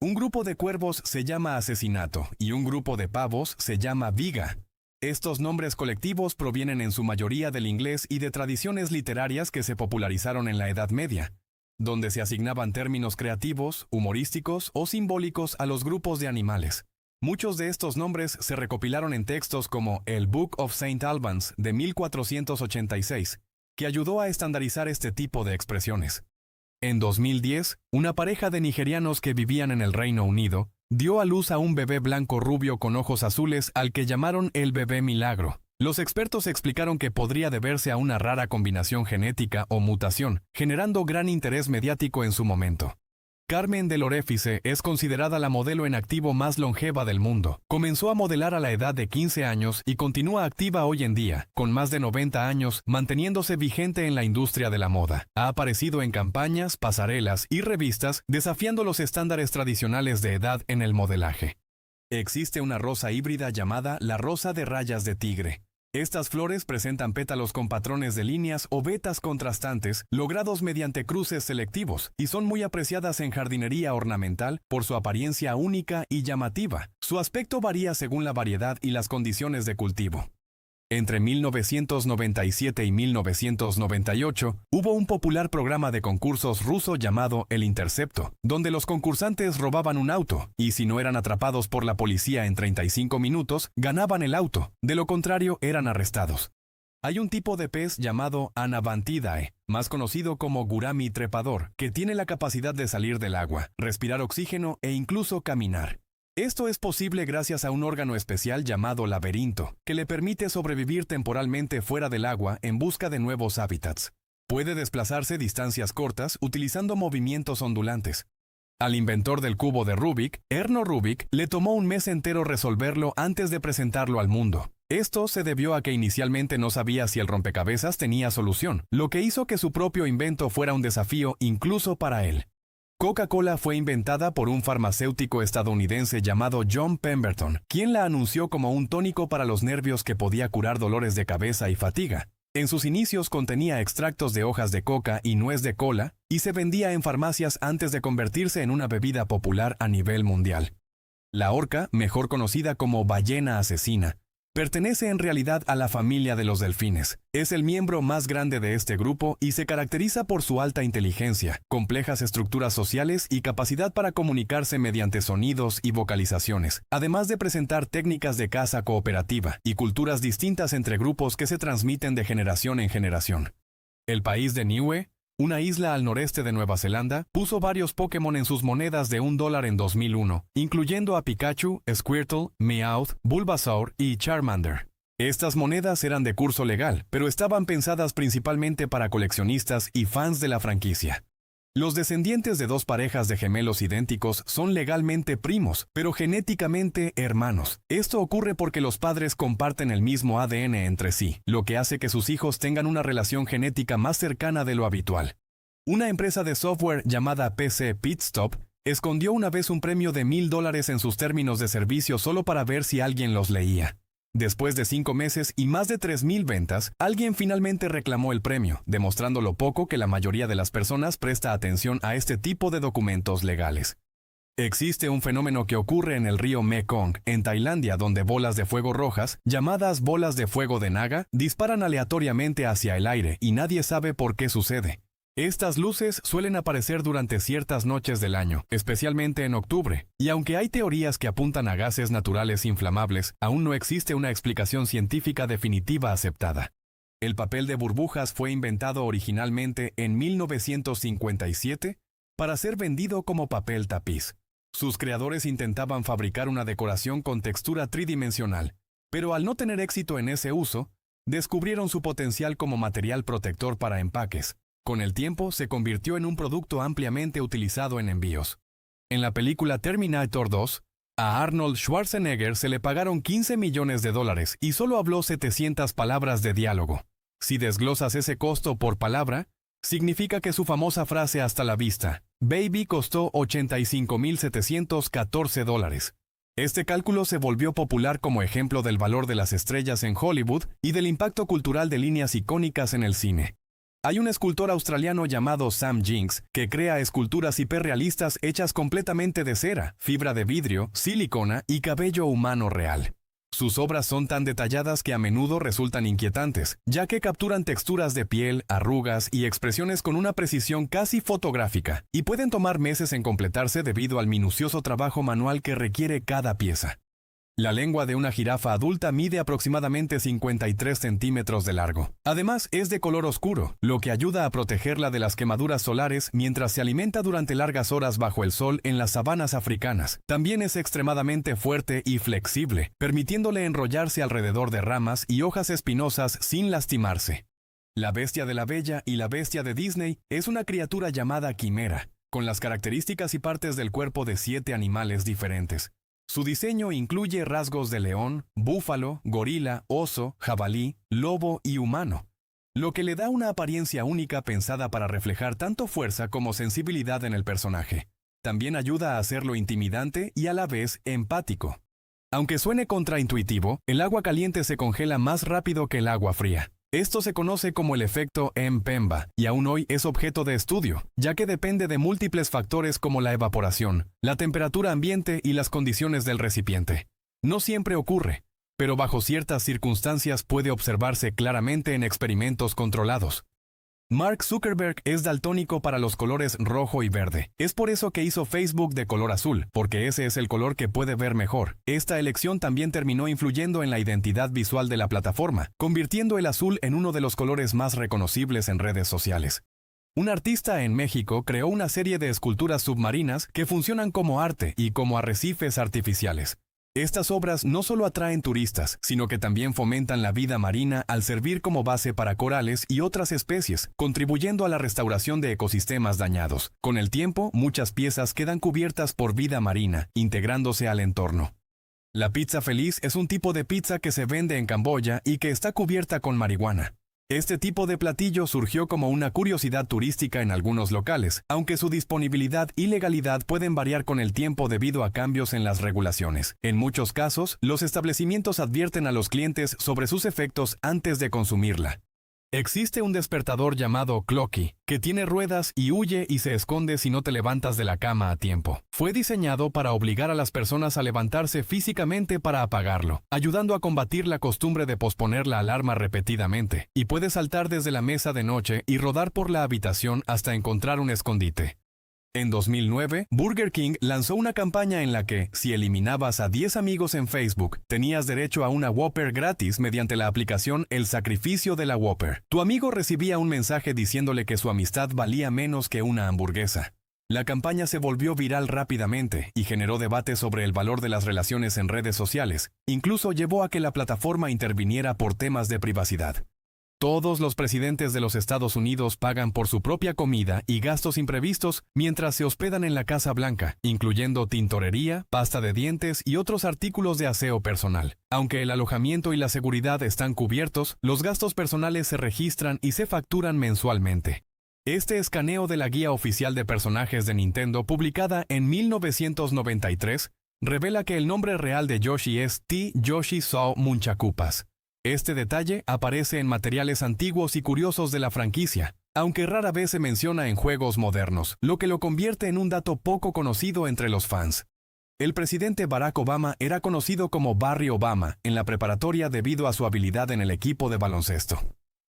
un grupo de cuervos se llama asesinato y un grupo de pavos se llama viga. Estos nombres colectivos provienen en su mayoría del inglés y de tradiciones literarias que se popularizaron en la Edad Media, donde se asignaban términos creativos, humorísticos o simbólicos a los grupos de animales. Muchos de estos nombres se recopilaron en textos como el Book of St. Albans de 1486, que ayudó a estandarizar este tipo de expresiones. En 2010, una pareja de nigerianos que vivían en el Reino Unido dio a luz a un bebé blanco rubio con ojos azules al que llamaron el bebé milagro. Los expertos explicaron que podría deberse a una rara combinación genética o mutación, generando gran interés mediático en su momento. Carmen del Orefice es considerada la modelo en activo más longeva del mundo. Comenzó a modelar a la edad de 15 años y continúa activa hoy en día, con más de 90 años, manteniéndose vigente en la industria de la moda. Ha aparecido en campañas, pasarelas y revistas, desafiando los estándares tradicionales de edad en el modelaje. Existe una rosa híbrida llamada la rosa de rayas de tigre. Estas flores presentan pétalos con patrones de líneas o vetas contrastantes, logrados mediante cruces selectivos, y son muy apreciadas en jardinería ornamental por su apariencia única y llamativa. Su aspecto varía según la variedad y las condiciones de cultivo. Entre 1997 y 1998, hubo un popular programa de concursos ruso llamado El Intercepto, donde los concursantes robaban un auto, y si no eran atrapados por la policía en 35 minutos, ganaban el auto, de lo contrario eran arrestados. Hay un tipo de pez llamado Anabantidae, más conocido como gurami trepador, que tiene la capacidad de salir del agua, respirar oxígeno e incluso caminar. Esto es posible gracias a un órgano especial llamado laberinto, que le permite sobrevivir temporalmente fuera del agua en busca de nuevos hábitats. Puede desplazarse distancias cortas utilizando movimientos ondulantes. Al inventor del cubo de Rubik, Erno Rubik, le tomó un mes entero resolverlo antes de presentarlo al mundo. Esto se debió a que inicialmente no sabía si el rompecabezas tenía solución, lo que hizo que su propio invento fuera un desafío incluso para él. Coca-Cola fue inventada por un farmacéutico estadounidense llamado John Pemberton, quien la anunció como un tónico para los nervios que podía curar dolores de cabeza y fatiga. En sus inicios contenía extractos de hojas de coca y nuez de cola, y se vendía en farmacias antes de convertirse en una bebida popular a nivel mundial. La orca, mejor conocida como ballena asesina, pertenece en realidad a la familia de los delfines. Es el miembro más grande de este grupo y se caracteriza por su alta inteligencia, complejas estructuras sociales y capacidad para comunicarse mediante sonidos y vocalizaciones, además de presentar técnicas de caza cooperativa y culturas distintas entre grupos que se transmiten de generación en generación. El país de Niue, una isla al noreste de Nueva Zelanda, puso varios Pokémon en sus monedas de $1 en 2001, incluyendo a Pikachu, Squirtle, Meowth, Bulbasaur y Charmander. Estas monedas eran de curso legal, pero estaban pensadas principalmente para coleccionistas y fans de la franquicia. Los descendientes de dos parejas de gemelos idénticos son legalmente primos, pero genéticamente hermanos. Esto ocurre porque los padres comparten el mismo ADN entre sí, lo que hace que sus hijos tengan una relación genética más cercana de lo habitual. Una empresa de software llamada PC Pitstop escondió una vez un premio de $1,000 en sus términos de servicio solo para ver si alguien los leía. Después de 5 meses y más de 3,000 ventas, alguien finalmente reclamó el premio, demostrando lo poco que la mayoría de las personas presta atención a este tipo de documentos legales. Existe un fenómeno que ocurre en el río Mekong, en Tailandia, donde bolas de fuego rojas, llamadas bolas de fuego de Naga, disparan aleatoriamente hacia el aire y nadie sabe por qué sucede. Estas luces suelen aparecer durante ciertas noches del año, especialmente en octubre, y aunque hay teorías que apuntan a gases naturales inflamables, aún no existe una explicación científica definitiva aceptada. El papel de burbujas fue inventado originalmente en 1957 para ser vendido como papel tapiz. Sus creadores intentaban fabricar una decoración con textura tridimensional, pero al no tener éxito en ese uso, descubrieron su potencial como material protector para empaques. Con el tiempo se convirtió en un producto ampliamente utilizado en envíos. En la película Terminator 2, a Arnold Schwarzenegger se le pagaron $15 millones y solo habló 700 palabras de diálogo. Si desglosas ese costo por palabra, significa que su famosa frase "hasta la vista, baby" costó $85,714. Este cálculo se volvió popular como ejemplo del valor de las estrellas en Hollywood y del impacto cultural de líneas icónicas en el cine. Hay un escultor australiano llamado Sam Jinks que crea esculturas hiperrealistas hechas completamente de cera, fibra de vidrio, silicona y cabello humano real. Sus obras son tan detalladas que a menudo resultan inquietantes, ya que capturan texturas de piel, arrugas y expresiones con una precisión casi fotográfica, y pueden tomar meses en completarse debido al minucioso trabajo manual que requiere cada pieza. La lengua de una jirafa adulta mide aproximadamente 53 centímetros de largo. Además, es de color oscuro, lo que ayuda a protegerla de las quemaduras solares mientras se alimenta durante largas horas bajo el sol en las sabanas africanas. También es extremadamente fuerte y flexible, permitiéndole enrollarse alrededor de ramas y hojas espinosas sin lastimarse. La bestia de la Bella y la Bestia de Disney es una criatura llamada quimera, con las características y partes del cuerpo de 7 animales diferentes. Su diseño incluye rasgos de león, búfalo, gorila, oso, jabalí, lobo y humano, lo que le da una apariencia única pensada para reflejar tanto fuerza como sensibilidad en el personaje. También ayuda a hacerlo intimidante y a la vez empático. Aunque suene contraintuitivo, el agua caliente se congela más rápido que el agua fría. Esto se conoce como el efecto Mpemba y aún hoy es objeto de estudio, ya que depende de múltiples factores como la evaporación, la temperatura ambiente y las condiciones del recipiente. No siempre ocurre, pero bajo ciertas circunstancias puede observarse claramente en experimentos controlados. Mark Zuckerberg es daltónico para los colores rojo y verde. Es por eso que hizo Facebook de color azul, porque ese es el color que puede ver mejor. Esta elección también terminó influyendo en la identidad visual de la plataforma, convirtiendo el azul en uno de los colores más reconocibles en redes sociales. Un artista en México creó una serie de esculturas submarinas que funcionan como arte y como arrecifes artificiales. Estas obras no solo atraen turistas, sino que también fomentan la vida marina al servir como base para corales y otras especies, contribuyendo a la restauración de ecosistemas dañados. Con el tiempo, muchas piezas quedan cubiertas por vida marina, integrándose al entorno. La pizza feliz es un tipo de pizza que se vende en Camboya y que está cubierta con marihuana. Este tipo de platillo surgió como una curiosidad turística en algunos locales, aunque su disponibilidad y legalidad pueden variar con el tiempo debido a cambios en las regulaciones. En muchos casos, los establecimientos advierten a los clientes sobre sus efectos antes de consumirla. Existe un despertador llamado Clocky, que tiene ruedas y huye y se esconde si no te levantas de la cama a tiempo. Fue diseñado para obligar a las personas a levantarse físicamente para apagarlo, ayudando a combatir la costumbre de posponer la alarma repetidamente, y puede saltar desde la mesa de noche y rodar por la habitación hasta encontrar un escondite. En 2009, Burger King lanzó una campaña en la que, si eliminabas a 10 amigos en Facebook, tenías derecho a una Whopper gratis mediante la aplicación El Sacrificio de la Whopper. Tu amigo recibía un mensaje diciéndole que su amistad valía menos que una hamburguesa. La campaña se volvió viral rápidamente y generó debate sobre el valor de las relaciones en redes sociales. Incluso llevó a que la plataforma interviniera por temas de privacidad. Todos los presidentes de los Estados Unidos pagan por su propia comida y gastos imprevistos mientras se hospedan en la Casa Blanca, incluyendo tintorería, pasta de dientes y otros artículos de aseo personal. Aunque el alojamiento y la seguridad están cubiertos, los gastos personales se registran y se facturan mensualmente. Este escaneo de la guía oficial de personajes de Nintendo, publicada en 1993, revela que el nombre real de Yoshi es T. Yoshi Sao Munchakupas. Este detalle aparece en materiales antiguos y curiosos de la franquicia, aunque rara vez se menciona en juegos modernos, lo que lo convierte en un dato poco conocido entre los fans. El presidente Barack Obama era conocido como Barry Obama en la preparatoria debido a su habilidad en el equipo de baloncesto.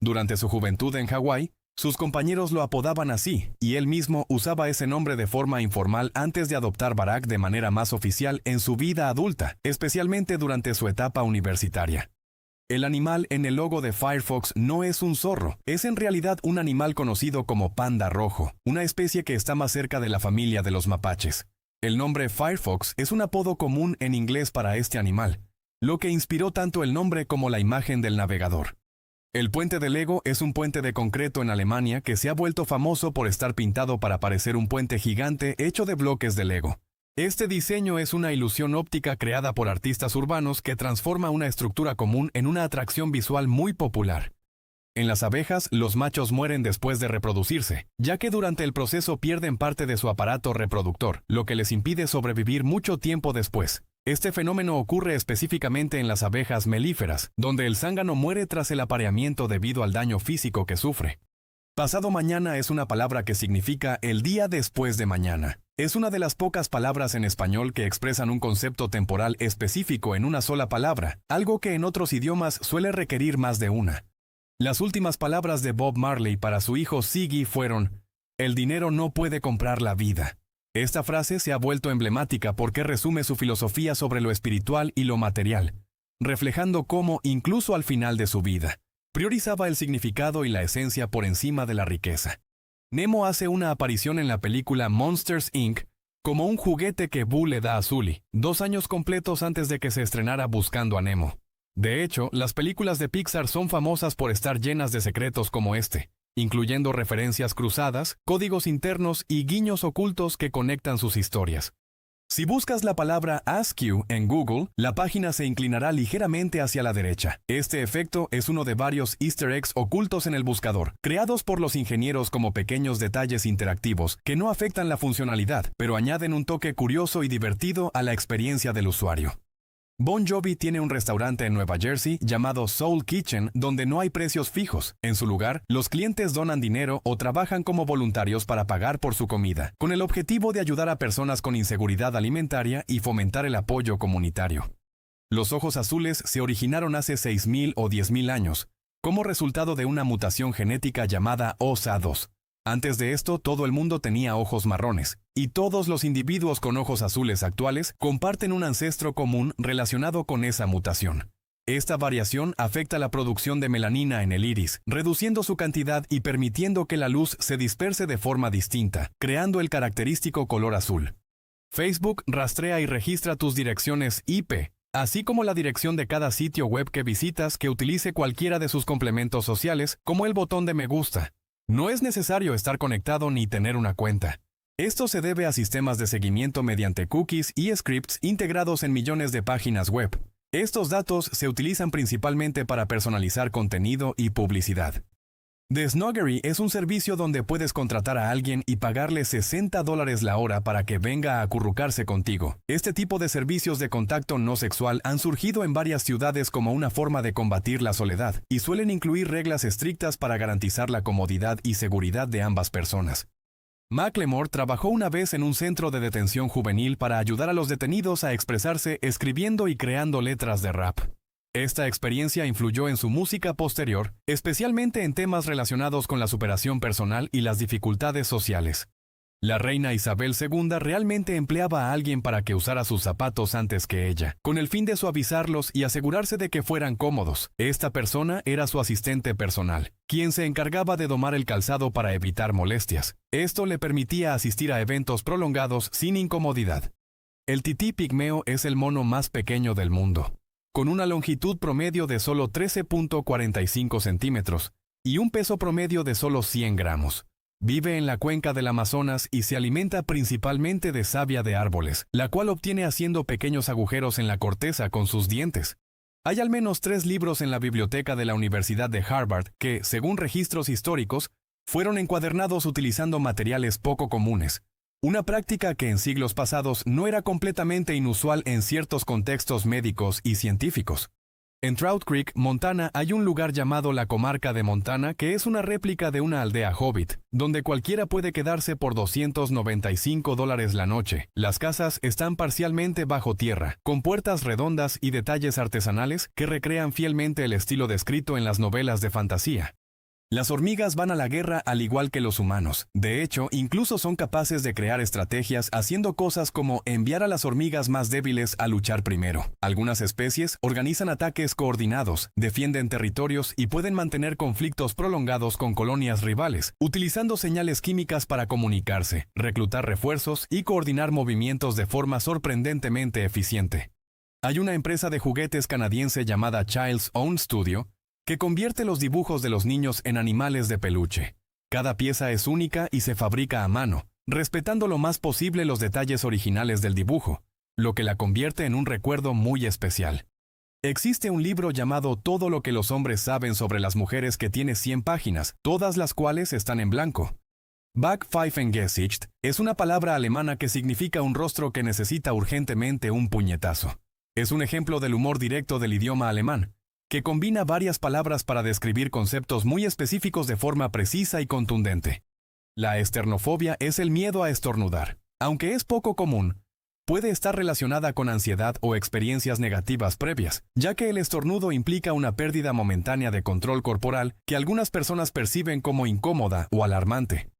Durante su juventud en Hawái, sus compañeros lo apodaban así, y él mismo usaba ese nombre de forma informal antes de adoptar Barack de manera más oficial en su vida adulta, especialmente durante su etapa universitaria. El animal en el logo de Firefox no es un zorro, es en realidad un animal conocido como panda rojo, una especie que está más cerca de la familia de los mapaches. El nombre Firefox es un apodo común en inglés para este animal, lo que inspiró tanto el nombre como la imagen del navegador. El puente de Lego es un puente de concreto en Alemania que se ha vuelto famoso por estar pintado para parecer un puente gigante hecho de bloques de Lego. Este diseño es una ilusión óptica creada por artistas urbanos que transforma una estructura común en una atracción visual muy popular. En las abejas, los machos mueren después de reproducirse, ya que durante el proceso pierden parte de su aparato reproductor, lo que les impide sobrevivir mucho tiempo después. Este fenómeno ocurre específicamente en las abejas melíferas, donde el zángano muere tras el apareamiento debido al daño físico que sufre. Pasado mañana es una palabra que significa el día después de mañana. Es una de las pocas palabras en español que expresan un concepto temporal específico en una sola palabra, algo que en otros idiomas suele requerir más de una. Las últimas palabras de Bob Marley para su hijo Ziggy fueron: "El dinero no puede comprar la vida". Esta frase se ha vuelto emblemática porque resume su filosofía sobre lo espiritual y lo material, reflejando cómo, incluso al final de su vida, priorizaba el significado y la esencia por encima de la riqueza. Nemo hace una aparición en la película Monsters, Inc. como un juguete que Boo le da a Sully, 2 años completos antes de que se estrenara Buscando a Nemo. De hecho, las películas de Pixar son famosas por estar llenas de secretos como este, incluyendo referencias cruzadas, códigos internos y guiños ocultos que conectan sus historias. Si buscas la palabra Askew en Google, la página se inclinará ligeramente hacia la derecha. Este efecto es uno de varios easter eggs ocultos en el buscador, creados por los ingenieros como pequeños detalles interactivos que no afectan la funcionalidad, pero añaden un toque curioso y divertido a la experiencia del usuario. Bon Jovi tiene un restaurante en Nueva Jersey llamado Soul Kitchen donde no hay precios fijos. En su lugar, los clientes donan dinero o trabajan como voluntarios para pagar por su comida, con el objetivo de ayudar a personas con inseguridad alimentaria y fomentar el apoyo comunitario. Los ojos azules se originaron hace 6.000 o 10.000 años, como resultado de una mutación genética llamada OSA2. Antes de esto, todo el mundo tenía ojos marrones, y todos los individuos con ojos azules actuales comparten un ancestro común relacionado con esa mutación. Esta variación afecta la producción de melanina en el iris, reduciendo su cantidad y permitiendo que la luz se disperse de forma distinta, creando el característico color azul. Facebook rastrea y registra tus direcciones IP, así como la dirección de cada sitio web que visitas que utilice cualquiera de sus complementos sociales, como el botón de me gusta. No es necesario estar conectado ni tener una cuenta. Esto se debe a sistemas de seguimiento mediante cookies y scripts integrados en millones de páginas web. Estos datos se utilizan principalmente para personalizar contenido y publicidad. The Snuggery es un servicio donde puedes contratar a alguien y pagarle $60 la hora para que venga a acurrucarse contigo. Este tipo de servicios de contacto no sexual han surgido en varias ciudades como una forma de combatir la soledad y suelen incluir reglas estrictas para garantizar la comodidad y seguridad de ambas personas. Macklemore trabajó una vez en un centro de detención juvenil para ayudar a los detenidos a expresarse escribiendo y creando letras de rap. Esta experiencia influyó en su música posterior, especialmente en temas relacionados con la superación personal y las dificultades sociales. La reina Isabel II realmente empleaba a alguien para que usara sus zapatos antes que ella, con el fin de suavizarlos y asegurarse de que fueran cómodos. Esta persona era su asistente personal, quien se encargaba de domar el calzado para evitar molestias. Esto le permitía asistir a eventos prolongados sin incomodidad. El tití pigmeo es el mono más pequeño del mundo, con una longitud promedio de solo 13.45 centímetros y un peso promedio de solo 100 gramos. Vive en la cuenca del Amazonas y se alimenta principalmente de savia de árboles, la cual obtiene haciendo pequeños agujeros en la corteza con sus dientes. Hay al menos 3 libros en la biblioteca de la Universidad de Harvard que, según registros históricos, fueron encuadernados utilizando materiales poco comunes. Una práctica que en siglos pasados no era completamente inusual en ciertos contextos médicos y científicos. En Trout Creek, Montana, hay un lugar llamado la Comarca de Montana que es una réplica de una aldea hobbit, donde cualquiera puede quedarse por $295 la noche. Las casas están parcialmente bajo tierra, con puertas redondas y detalles artesanales que recrean fielmente el estilo descrito en las novelas de fantasía. Las hormigas van a la guerra al igual que los humanos. De hecho, incluso son capaces de crear estrategias haciendo cosas como enviar a las hormigas más débiles a luchar primero. Algunas especies organizan ataques coordinados, defienden territorios y pueden mantener conflictos prolongados con colonias rivales, utilizando señales químicas para comunicarse, reclutar refuerzos y coordinar movimientos de forma sorprendentemente eficiente. Hay una empresa de juguetes canadiense llamada Child's Own Studio, que convierte los dibujos de los niños en animales de peluche. Cada pieza es única y se fabrica a mano, respetando lo más posible los detalles originales del dibujo, lo que la convierte en un recuerdo muy especial. Existe un libro llamado Todo lo que los hombres saben sobre las mujeres que tiene 100 páginas, todas las cuales están en blanco. Backpfeifengesicht es una palabra alemana que significa un rostro que necesita urgentemente un puñetazo. Es un ejemplo del humor directo del idioma alemán, que combina varias palabras para describir conceptos muy específicos de forma precisa y contundente. La esternofobia es el miedo a estornudar. Aunque es poco común, puede estar relacionada con ansiedad o experiencias negativas previas, ya que el estornudo implica una pérdida momentánea de control corporal que algunas personas perciben como incómoda o alarmante.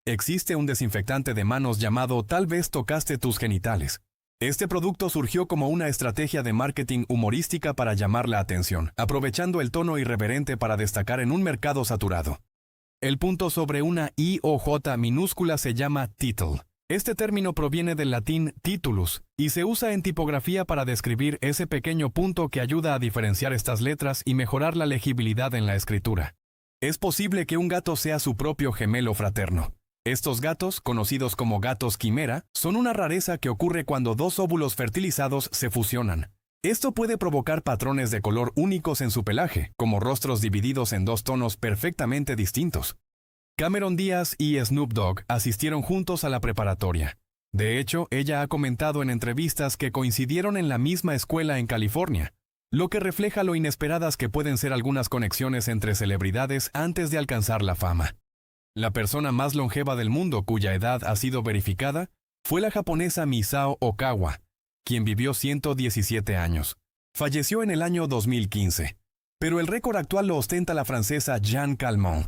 Existe un desinfectante de manos llamado Tal vez tocaste tus genitales. Este producto surgió como una estrategia de marketing humorística para llamar la atención, aprovechando el tono irreverente para destacar en un mercado saturado. El punto sobre una I o J minúscula se llama tittle. Este término proviene del latín titulus y se usa en tipografía para describir ese pequeño punto que ayuda a diferenciar estas letras y mejorar la legibilidad en la escritura. Es posible que un gato sea su propio gemelo fraterno. Estos gatos, conocidos como gatos quimera, son una rareza que ocurre cuando 2 óvulos fertilizados se fusionan. Esto puede provocar patrones de color únicos en su pelaje, como rostros divididos en 2 tonos perfectamente distintos. Cameron Díaz y Snoop Dogg asistieron juntos a la preparatoria. De hecho, ella ha comentado en entrevistas que coincidieron en la misma escuela en California, lo que refleja lo inesperadas que pueden ser algunas conexiones entre celebridades antes de alcanzar la fama. La persona más longeva del mundo cuya edad ha sido verificada fue la japonesa Misao Okawa, quien vivió 117 años. Falleció en el año 2015, pero el récord actual lo ostenta la francesa Jeanne Calment,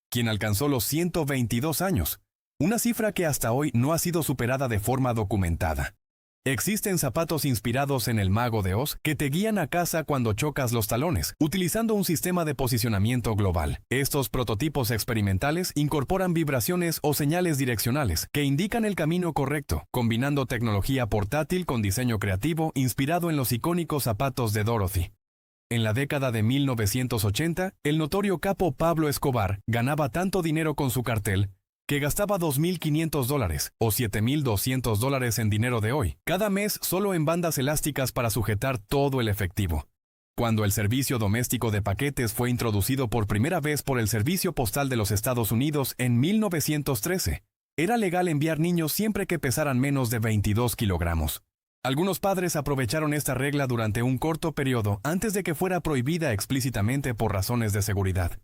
quien alcanzó los 122 años, una cifra que hasta hoy no ha sido superada de forma documentada. Existen zapatos inspirados en el Mago de Oz que te guían a casa cuando chocas los talones, utilizando un sistema de posicionamiento global. Estos prototipos experimentales incorporan vibraciones o señales direccionales que indican el camino correcto, combinando tecnología portátil con diseño creativo inspirado en los icónicos zapatos de Dorothy. En la década de 1980, el notorio capo Pablo Escobar ganaba tanto dinero con su cartel que gastaba $2.500 o $7.200 en dinero de hoy, cada mes solo en bandas elásticas para sujetar todo el efectivo. Cuando el servicio doméstico de paquetes fue introducido por primera vez por el Servicio Postal de los Estados Unidos en 1913, era legal enviar niños siempre que pesaran menos de 22 kilogramos. Algunos padres aprovecharon esta regla durante un corto periodo antes de que fuera prohibida explícitamente por razones de seguridad.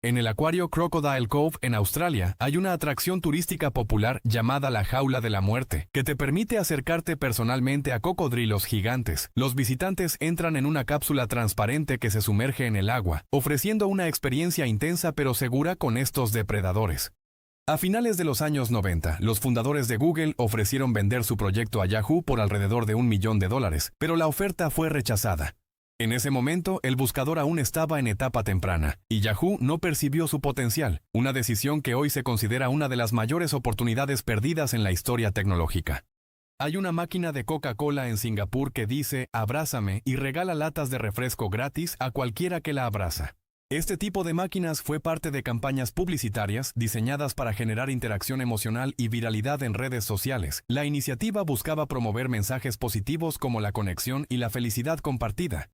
En el acuario Crocodile Cove en Australia hay una atracción turística popular llamada la Jaula de la Muerte, que te permite acercarte personalmente a cocodrilos gigantes. Los visitantes entran en una cápsula transparente que se sumerge en el agua, ofreciendo una experiencia intensa pero segura con estos depredadores. A finales de los años 90, los fundadores de Google ofrecieron vender su proyecto a Yahoo por alrededor de $1 millón, pero la oferta fue rechazada. En ese momento, el buscador aún estaba en etapa temprana, y Yahoo no percibió su potencial, una decisión que hoy se considera una de las mayores oportunidades perdidas en la historia tecnológica. Hay una máquina de Coca-Cola en Singapur que dice «Abrázame» y regala latas de refresco gratis a cualquiera que la abraza. Este tipo de máquinas fue parte de campañas publicitarias diseñadas para generar interacción emocional y viralidad en redes sociales. La iniciativa buscaba promover mensajes positivos como la conexión y la felicidad compartida.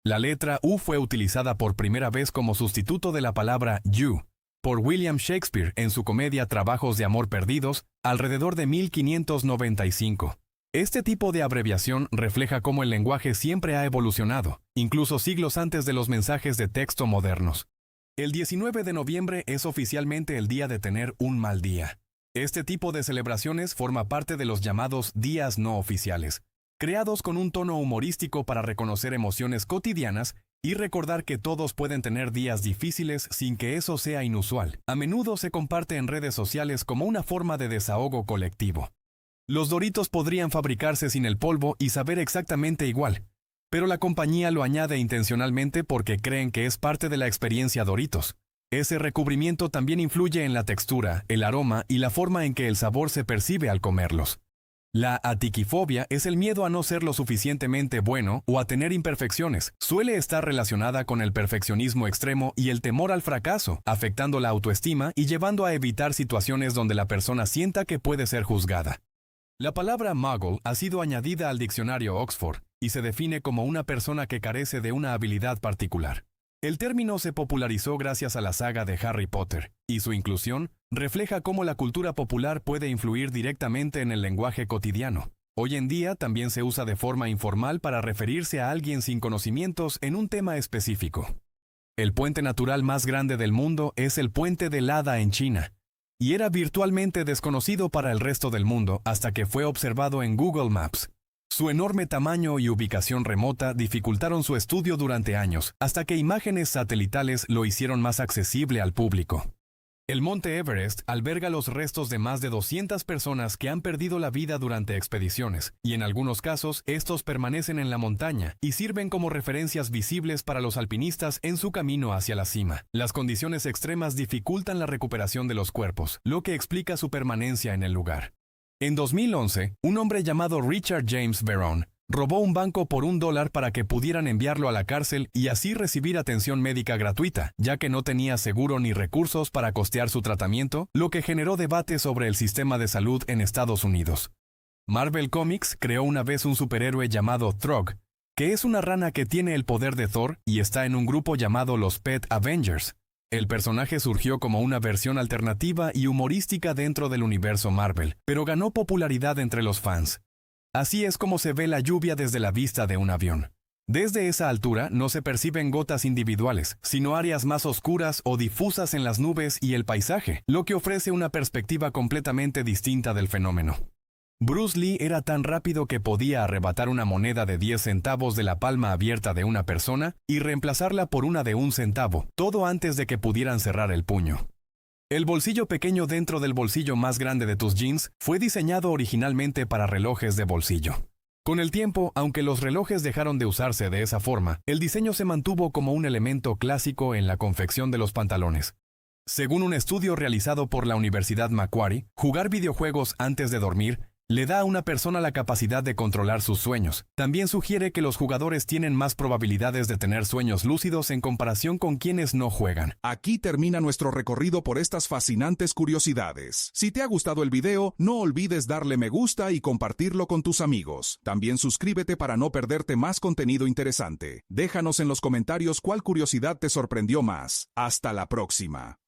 La letra U fue utilizada por primera vez como sustituto de la palabra you por William Shakespeare en su comedia Trabajos de amor perdidos, alrededor de 1595. Este tipo de abreviación refleja cómo el lenguaje siempre ha evolucionado, incluso siglos antes de los mensajes de texto modernos. El 19 de noviembre es oficialmente el día de tener un mal día. Este tipo de celebraciones forma parte de los llamados días no oficiales, creados con un tono humorístico para reconocer emociones cotidianas y recordar que todos pueden tener días difíciles sin que eso sea inusual. A menudo se comparte en redes sociales como una forma de desahogo colectivo. Los Doritos podrían fabricarse sin el polvo y saber exactamente igual, pero la compañía lo añade intencionalmente porque creen que es parte de la experiencia Doritos. Ese recubrimiento también influye en la textura, el aroma y la forma en que el sabor se percibe al comerlos. La atiquifobia es el miedo a no ser lo suficientemente bueno o a tener imperfecciones. Suele estar relacionada con el perfeccionismo extremo y el temor al fracaso, afectando la autoestima y llevando a evitar situaciones donde la persona sienta que puede ser juzgada. La palabra muggle ha sido añadida al diccionario Oxford y se define como una persona que carece de una habilidad particular. El término se popularizó gracias a la saga de Harry Potter, y su inclusión refleja cómo la cultura popular puede influir directamente en el lenguaje cotidiano. Hoy en día también se usa de forma informal para referirse a alguien sin conocimientos en un tema específico. El puente natural más grande del mundo es el Puente de Lada en China, y era virtualmente desconocido para el resto del mundo hasta que fue observado en Google Maps. Su enorme tamaño y ubicación remota dificultaron su estudio durante años, hasta que imágenes satelitales lo hicieron más accesible al público. El Monte Everest alberga los restos de más de 200 personas que han perdido la vida durante expediciones, y en algunos casos estos permanecen en la montaña y sirven como referencias visibles para los alpinistas en su camino hacia la cima. Las condiciones extremas dificultan la recuperación de los cuerpos, lo que explica su permanencia en el lugar. En 2011, un hombre llamado Richard James Barron robó un banco por $1 para que pudieran enviarlo a la cárcel y así recibir atención médica gratuita, ya que no tenía seguro ni recursos para costear su tratamiento, lo que generó debate sobre el sistema de salud en Estados Unidos. Marvel Comics creó una vez un superhéroe llamado Throg, que es una rana que tiene el poder de Thor y está en un grupo llamado los Pet Avengers. El personaje surgió como una versión alternativa y humorística dentro del universo Marvel, pero ganó popularidad entre los fans. Así es como se ve la lluvia desde la vista de un avión. Desde esa altura no se perciben gotas individuales, sino áreas más oscuras o difusas en las nubes y el paisaje, lo que ofrece una perspectiva completamente distinta del fenómeno. Bruce Lee era tan rápido que podía arrebatar una moneda de 10 centavos de la palma abierta de una persona y reemplazarla por una de 1 centavo, todo antes de que pudieran cerrar el puño. El bolsillo pequeño dentro del bolsillo más grande de tus jeans fue diseñado originalmente para relojes de bolsillo. Con el tiempo, aunque los relojes dejaron de usarse de esa forma, el diseño se mantuvo como un elemento clásico en la confección de los pantalones. Según un estudio realizado por la Universidad Macquarie, jugar videojuegos antes de dormir Le da a una persona la capacidad de controlar sus sueños. También sugiere que los jugadores tienen más probabilidades de tener sueños lúcidos en comparación con quienes no juegan. Aquí termina nuestro recorrido por estas fascinantes curiosidades. Si te ha gustado el video, no olvides darle me gusta y compartirlo con tus amigos. También suscríbete para no perderte más contenido interesante. Déjanos en los comentarios cuál curiosidad te sorprendió más. Hasta la próxima.